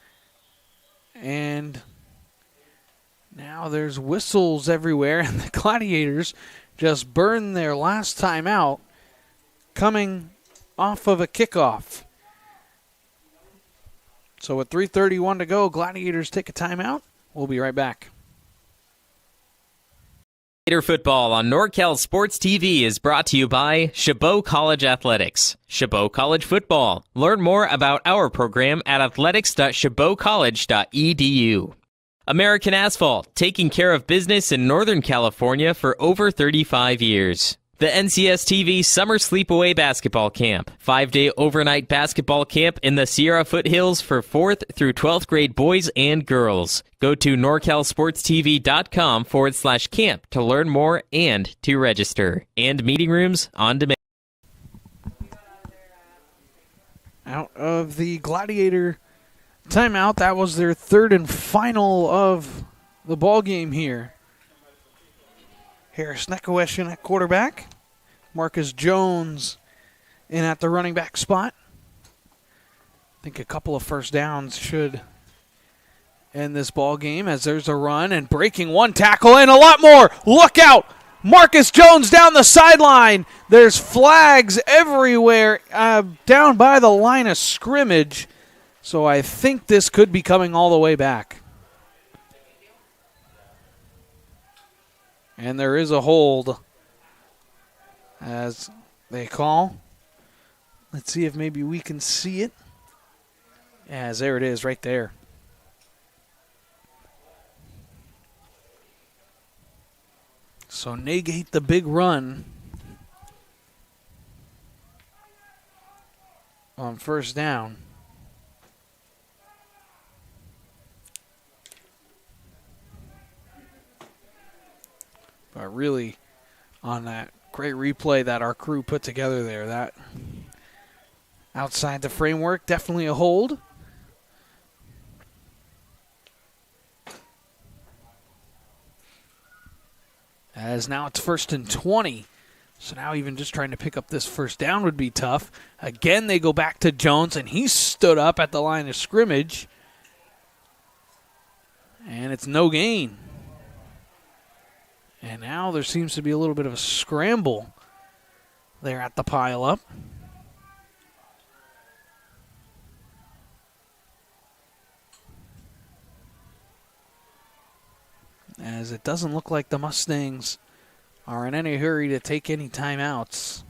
And now there's whistles everywhere, and the Gladiators just burned their last time out, coming off of a kickoff. So with 3:31 to go, Gladiators take a timeout. We'll be right back. Gator football on NorCal Sports TV is brought to you by Chabot College Athletics. Chabot College Football. Learn more about our program at athletics.chabotcollege.edu. American Asphalt, taking care of business in Northern California for over 35 years. The NCS TV Summer Sleepaway Basketball Camp. 5-day overnight basketball camp in the Sierra Foothills for 4th through 12th grade boys and girls. Go to norcalsportstv.com/camp to learn more and to register. And meeting rooms on demand. Out of the Gladiator timeout, that was their 3rd and final of the ball game here. Harris Nekoesh in at quarterback. Marcus Jones in at the running back spot. I think a couple of first downs should end this ball game, as there's a run and breaking one tackle and a lot more. Look out! Marcus Jones down the sideline. There's flags everywhere down by the line of scrimmage. So I think this could be coming all the way back. And there is a hold, as they call. Let's see if maybe we can see it. As there it is right there. So negate the big run. on first down. But really, on that great replay that our crew put together there, that outside the framework, definitely a hold. As now it's 1st and 20. So now even just trying to pick up this first down would be tough. Again, they go back to Jones, and he stood up at the line of scrimmage. And it's no gain. And now there seems to be a little bit of a scramble there at the pile-up. As it doesn't look like the Mustangs are in any hurry to take any timeouts.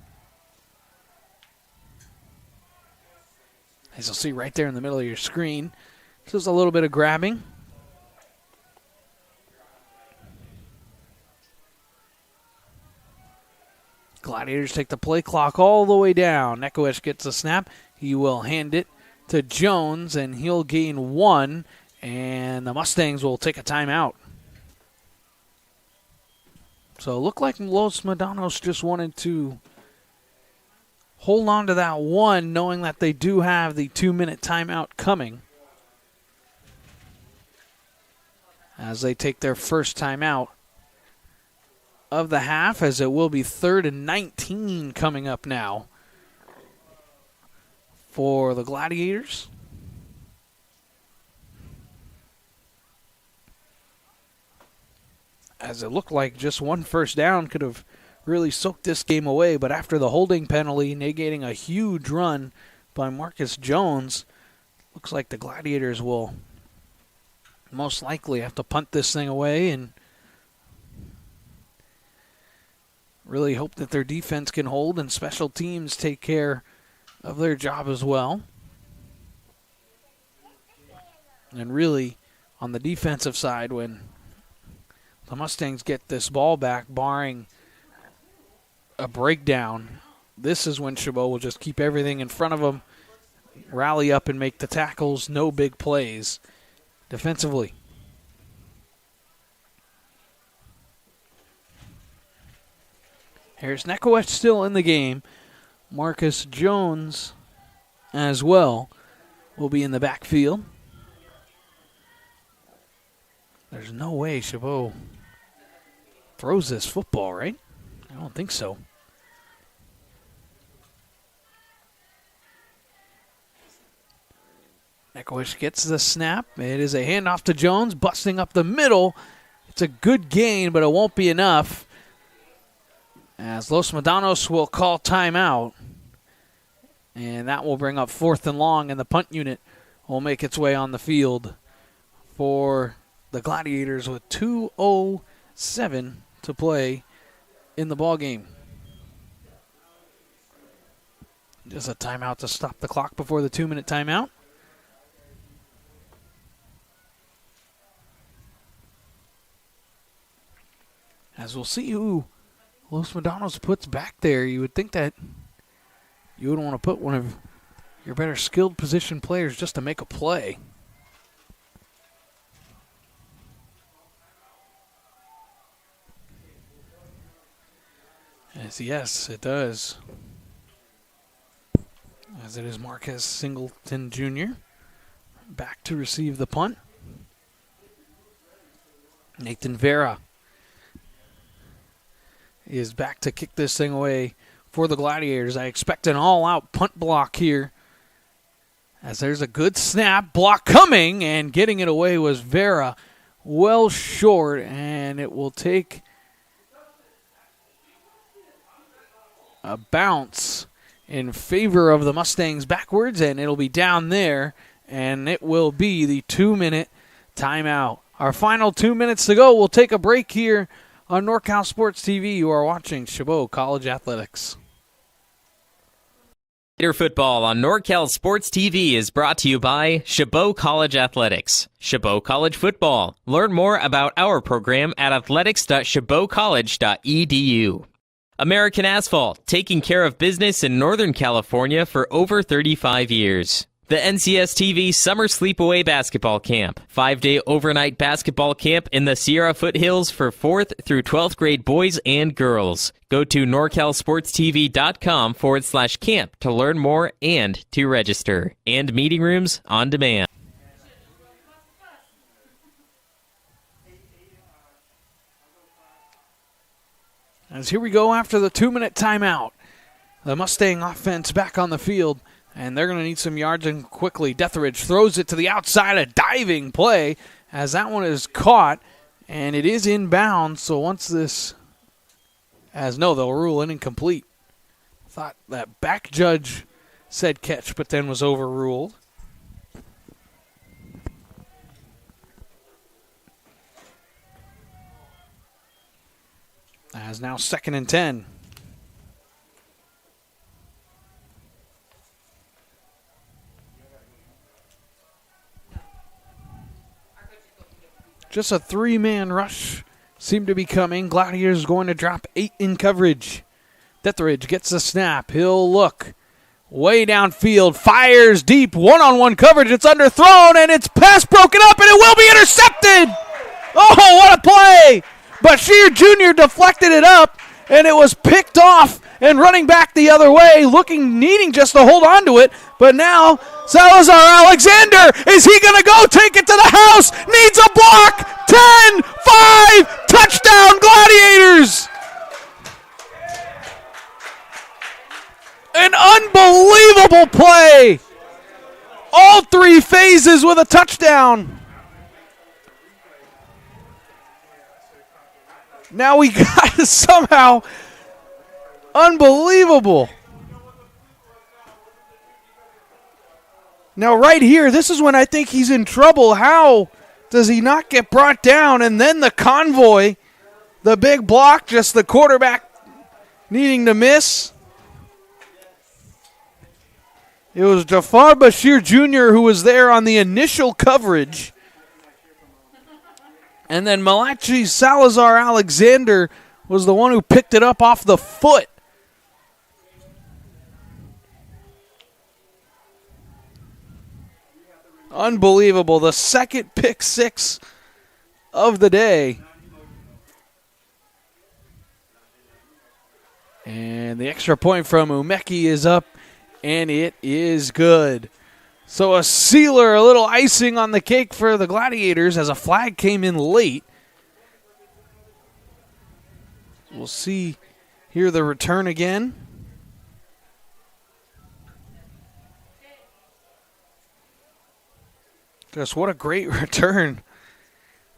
As you'll see right there in the middle of your screen, just a little bit of grabbing. Gladiators take the play clock all the way down. Nekowicz gets the snap. He will hand it to Jones, and he'll gain 1, and the Mustangs will take a timeout. So it looked like Los Medanos just wanted to hold on to that 1, knowing that they do have the 2-minute timeout coming, as they take their first timeout of the half, as it will be 3rd and 19 coming up now for the Gladiators. As it looked like just one first down could have really soaked this game away, but after the holding penalty negating a huge run by Marcus Jones, looks like the Gladiators will most likely have to punt this thing away and really hope that their defense can hold and special teams take care of their job as well. And really, on the defensive side, when the Mustangs get this ball back, barring a breakdown, this is when Chabot will just keep everything in front of them, rally up and make the tackles, no big plays defensively. Here's Nekowicz still in the game. Marcus Jones as well will be in the backfield. There's no way Chabot throws this football, right? I don't think so. Nekowicz gets the snap. It is a handoff to Jones, busting up the middle. It's a good gain, but it won't be enough, as Los Medanos will call timeout. And that will bring up 4th and long, and the punt unit will make its way on the field for the Gladiators with 2:07 to play in the ballgame. Just a timeout to stop the clock before the 2-minute timeout. As we'll see who Los Medanos puts back there. You would think that you would want to put one of your better skilled position players just to make a play. Yes, it does. As it is Marquez Singleton Jr. back to receive the punt. Nathan Vera is back to kick this thing away for the Gladiators. I expect an all-out punt block here, as there's a good snap. Block coming, and getting it away was Vera. Well short, and it will take a bounce in favor of the Mustangs backwards, and it'll be down there, and it will be the 2-minute timeout. Our final 2 minutes to go. We'll take a break here on NorCal Sports TV. You are watching Chabot College Athletics. Gator football on NorCal Sports TV is brought to you by Chabot College Athletics. Chabot College Football. Learn more about our program at athletics.chabotcollege.edu. American Asphalt, taking care of business in Northern California for over 35 years. The NCS TV Summer Sleepaway Basketball Camp, 5-day overnight basketball camp in the Sierra Foothills for 4th through 12th grade boys and girls. Go to norcalsportstv.com/camp to learn more and to register. And meeting rooms on demand. As here we go after the 2-minute timeout. The Mustang offense back on the field, and they're going to need some yards and quickly. Detheridge throws it to the outside, a diving play, as that one is caught, and it is inbounds. So once this, they'll rule it incomplete. Thought that back judge said catch, but then was overruled. As now 2nd and 10. Just a 3-man rush seemed to be coming. Gladiators going to drop 8 in coverage. Detheridge gets the snap. He'll look way downfield. Fires deep. One-on-one coverage. It's underthrown, and it's pass broken up, and it will be intercepted. Oh, what a play! Bashir Jr. deflected it up, and it was picked off and running back the other way, needing just to hold on to it. But now Salazar Alexander, is he going to go take it to the house? Needs a block. 10-5, touchdown Gladiators. An unbelievable play. All 3 phases with a touchdown. Now we got somehow unbelievable. Now right here, this is when I think he's in trouble. How does he not get brought down? And then the convoy, the big block, just the quarterback needing to miss. It was Jafar Bashir Jr. who was there on the initial coverage. And then Malachi Salazar Alexander was the one who picked it up off the foot. Unbelievable. The second pick 6 of the day. And the extra point from Umeki is up, and it is good. So a sealer, a little icing on the cake for the Gladiators as a flag came in late. We'll see here the return again. Just what a great return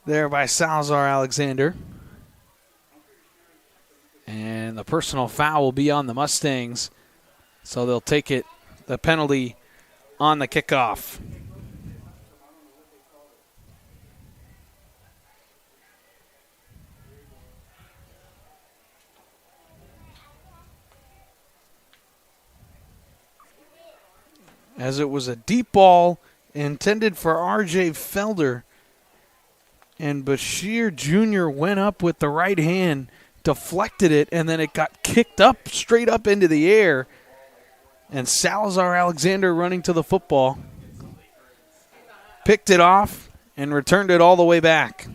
there by Salazar Alexander. And the personal foul will be on the Mustangs. So they'll take it, the penalty on the kickoff. As it was a deep ball intended for R.J. Felder. And Bashir Jr. went up with the right hand, deflected it, and then it got kicked up, straight up into the air. And Salazar Alexander running to the football. Picked it off and returned it all the way back.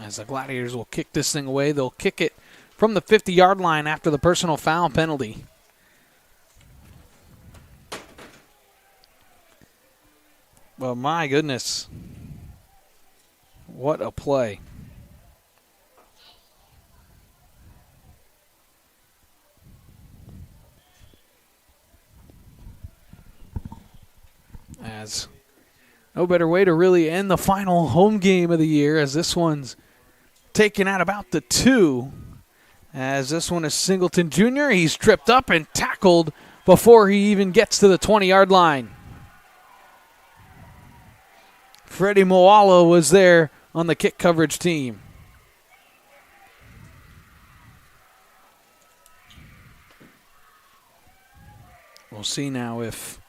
As the Gladiators will kick this thing away, they'll kick it from the 50-yard line after the personal foul penalty. Well, my goodness. What a play. As no better way to really end the final home game of the year, as this one's taken at about the 2. As this one is Singleton Jr. He's tripped up and tackled before he even gets to the 20-yard line. Freddie Moala was there on the kick coverage team. We'll see now if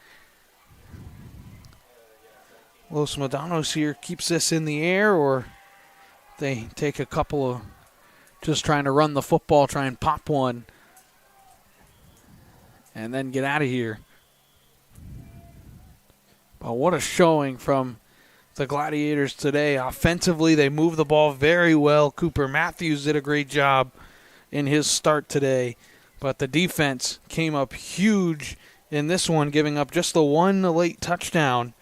Los Medanos here keeps this in the air or they take a couple of just trying to run the football, try and pop one, and then get out of here. But what a showing from the Gladiators today. Offensively, they moved the ball very well. Cooper Matthews did a great job in his start today. But the defense came up huge in this one, giving up just the one late touchdown.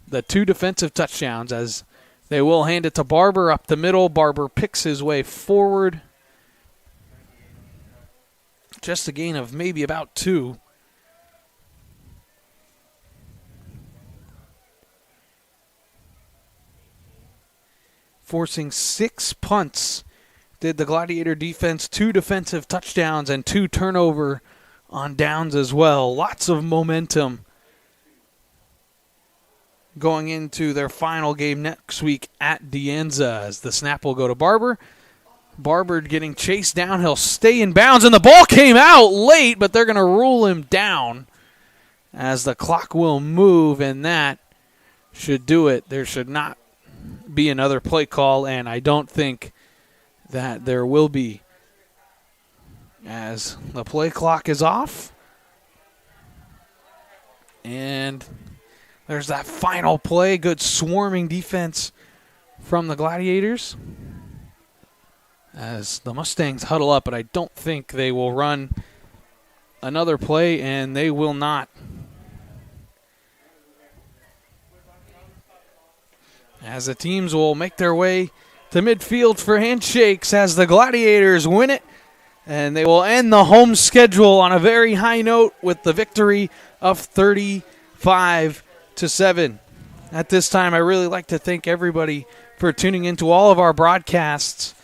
The 2 defensive touchdowns, as they will hand it to Barber up the middle. Barber picks his way forward. Just a gain of maybe about 2. Forcing 6 punts did the Gladiator defense, 2 defensive touchdowns and 2 turnover on downs as well. Lots of momentum going into their final game next week at De Anza, as the snap will go to Barber. Barber getting chased down. He'll stay in bounds, and the ball came out late, but they're going to rule him down as the clock will move, and that should do it. There should not be another play call, and I don't think that there will be, as the play clock is off. And there's that final play. Good swarming defense from the Gladiators as the Mustangs huddle up, but I don't think they will run another play, and they will not. As the teams will make their way to midfield for handshakes as the Gladiators win it, and they will end the home schedule on a very high note with the victory of 35-7. At this time, I really like to thank everybody for tuning into all of our broadcasts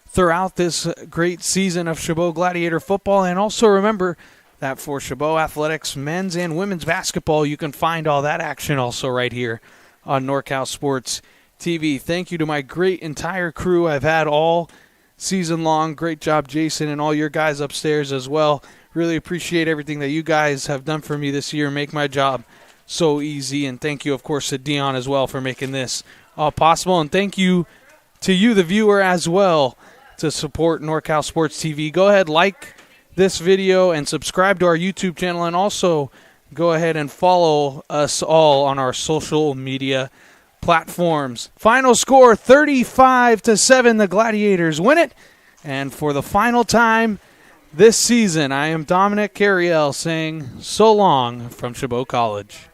throughout this great season of Chabot Gladiator football. And also remember that for Chabot Athletics men's and women's basketball, you can find all that action also right here on NorCal Sports TV. Thank you to my great entire crew I've had all season long. Great job, Jason, and all your guys upstairs as well. Really appreciate everything that you guys have done for me this year. Make my job so easy. And thank you, of course, to Dion as well for making this all possible. And thank you to you, the viewer, as well, to support NorCal Sports TV. Go ahead, like this video and subscribe to our YouTube channel, and also go ahead and follow us all on our social media platforms. Final score, 35-7. The Gladiators win it. And for the final time this season, I am Dominic Carriel saying so long from Chabot College.